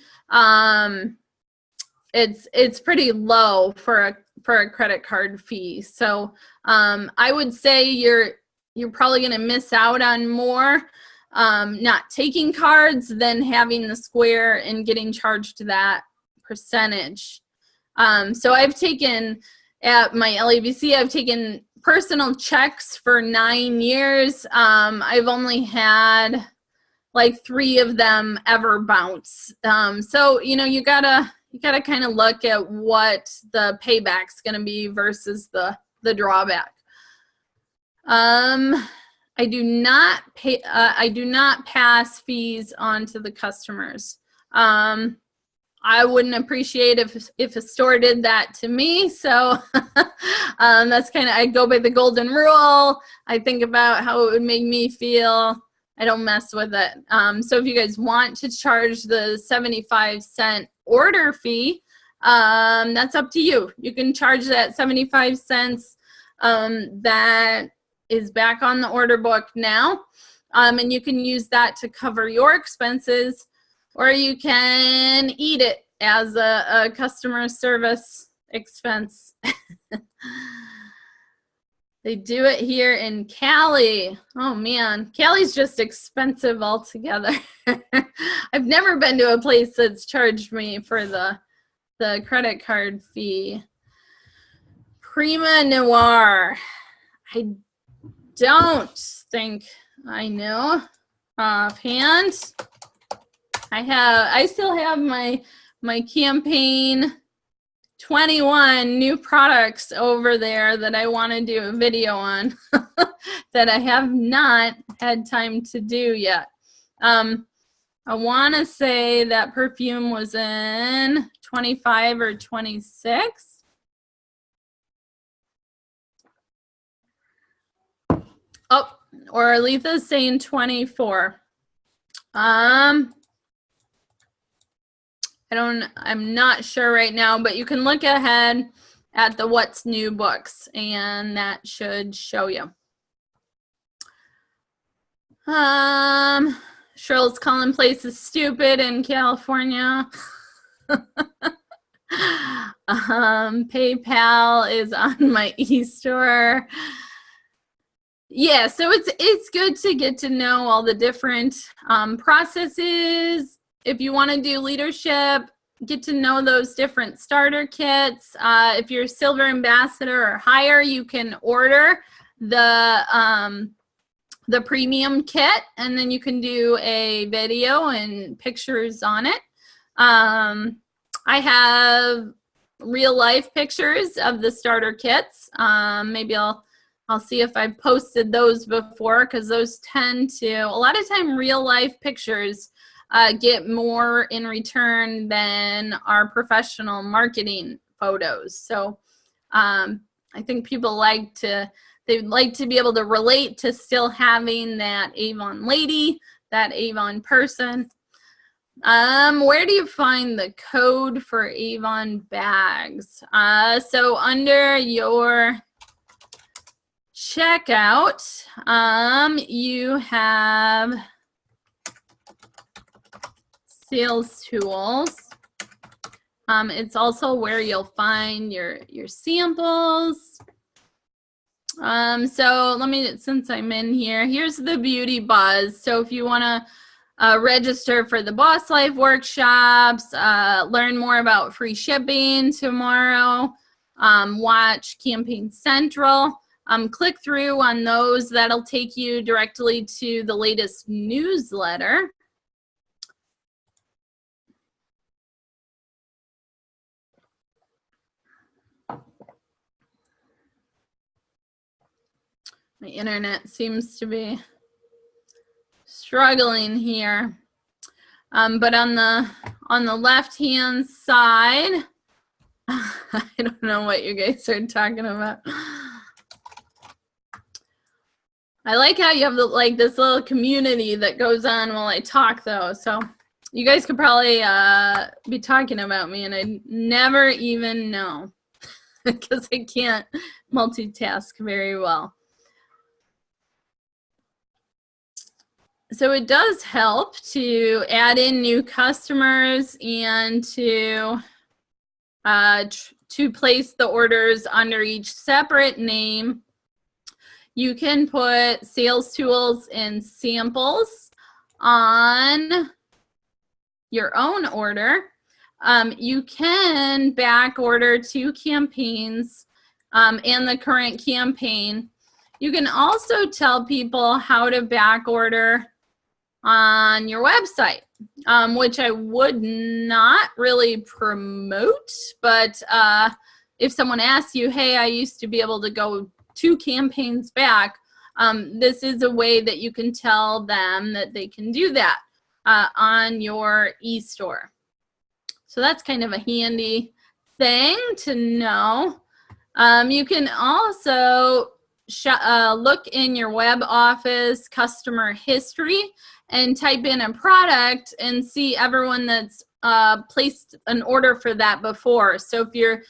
[SPEAKER 1] It's pretty low for a credit card fee. So I would say you're probably going to miss out on more not taking cards than having the square and getting charged that percentage. So I've taken, at my LABC, I've taken personal checks for 9 years. I've only had like 3 of them ever bounce. So, you gotta kind of look at what the payback's gonna be versus the drawback. I do not pass fees on to the customers. I wouldn't appreciate if a store did that to me. So that's kind of, I go by the golden rule. I think about how it would make me feel. I don't mess with it. So if you guys want to charge the 75-cent order fee, that's up to you. You can charge that 75 cents. That is back on the order book now. And you can use that to cover your expenses, or you can eat it as a customer service expense. They do it here in Cali. Oh man, Cali's just expensive altogether. I've never been to a place that's charged me for the the credit card fee. Prima Noir. I don't think I know offhand. I still have my campaign 21 new products over there that I want to do a video on that I have not had time to do yet. I want to say that perfume was in 25 or 26. Oh, or Aletha's saying 24. I'm not sure right now, but you can look ahead at the What's New books, and that should show you. Cheryl's calling places stupid in California. PayPal is on my e-store. Yeah, so it's good to get to know all the different processes. If you want to do leadership, get to know those different starter kits. If you're a silver ambassador or higher, you can order the premium kit, and then you can do a video and pictures on it. I have real life pictures of the starter kits. Maybe I'll see if I've posted those before, because those tend to, a lot of time, real life pictures get more in return than our professional marketing photos. So I think people like to be able to relate to still having that Avon lady, that Avon person. Where do you find the code for Avon bags? So under your checkout, you have sales tools. It's also where you'll find your samples. So let me, since I'm in here, here's the Beauty Buzz. So if you want to register for the Boss Life workshops, learn more about free shipping tomorrow, watch Campaign Central, click through on those. That'll take you directly to the latest newsletter. My internet seems to be struggling here. But on the left-hand side, I don't know what you guys are talking about. I like how you have this little community that goes on while I talk, though. So you guys could probably be talking about me, and I'd never even know because I can't multitask very well. So it does help to add in new customers and to place the orders under each separate name. You can put sales tools and samples on your own order. You can back order 2 campaigns and the current campaign. You can also tell people how to back order on your website, which I would not really promote, but if someone asks you, hey, I used to be able to go 2 campaigns back, this is a way that you can tell them that they can do that on your e-store. So that's kind of a handy thing to know. You can also look in your web office customer history and type in a product and see everyone that's placed an order for that before. So if you're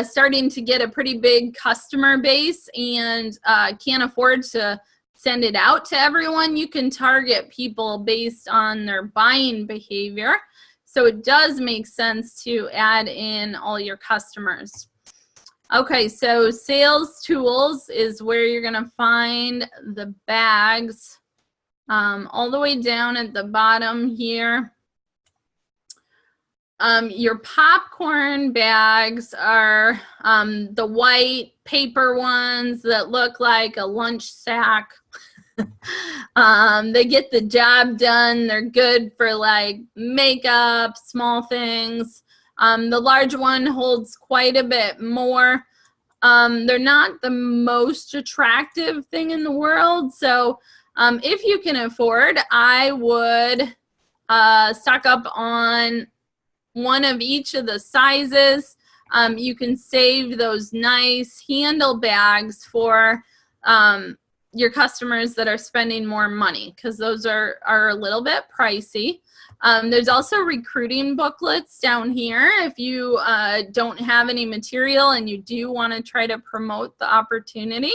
[SPEAKER 1] starting to get a pretty big customer base and can't afford to send it out to everyone, you can target people based on their buying behavior. So it does make sense to add in all your customers. Okay, so sales tools is where you're going to find the bags. All the way down at the bottom here. Your popcorn bags are the white paper ones that look like a lunch sack. They get the job done. They're good for like makeup, small things. The large one holds quite a bit more. They're not the most attractive thing in the world. So if you can afford, I would stock up on one of each of the sizes. You can save those nice handle bags for your customers that are spending more money, because those are a little bit pricey. There's also recruiting booklets down here if you don't have any material and you do want to try to promote the opportunity.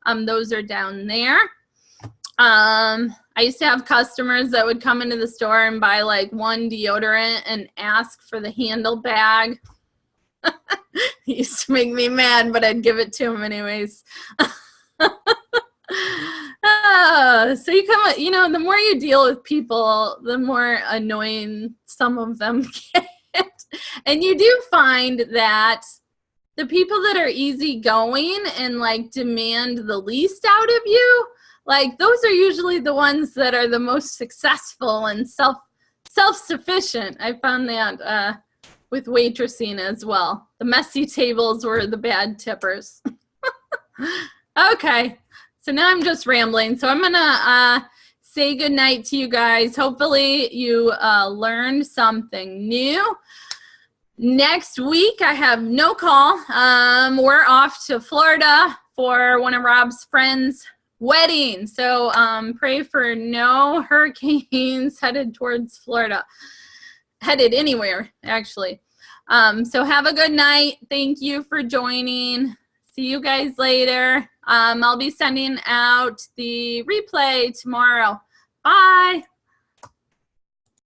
[SPEAKER 1] Those are down there. I used to have customers that would come into the store and buy like one deodorant and ask for the handle bag. It used to make me mad, but I'd give it to them anyways. So you come, you know, the more you deal with people, the more annoying some of them get. And you do find that the people that are easygoing and like demand the least out of you, like those are usually the ones that are the most successful and self-sufficient. I found that with waitressing as well. The messy tables were the bad tippers. Okay, so now I'm just rambling. So I'm gonna say goodnight to you guys. Hopefully you learned something new. Next week I have no call. We're off to Florida for one of Rob's friends' wedding. So pray for no hurricanes headed towards Florida. Headed anywhere, actually. So have a good night. Thank you for joining. See you guys later. I'll be sending out the replay tomorrow. Bye.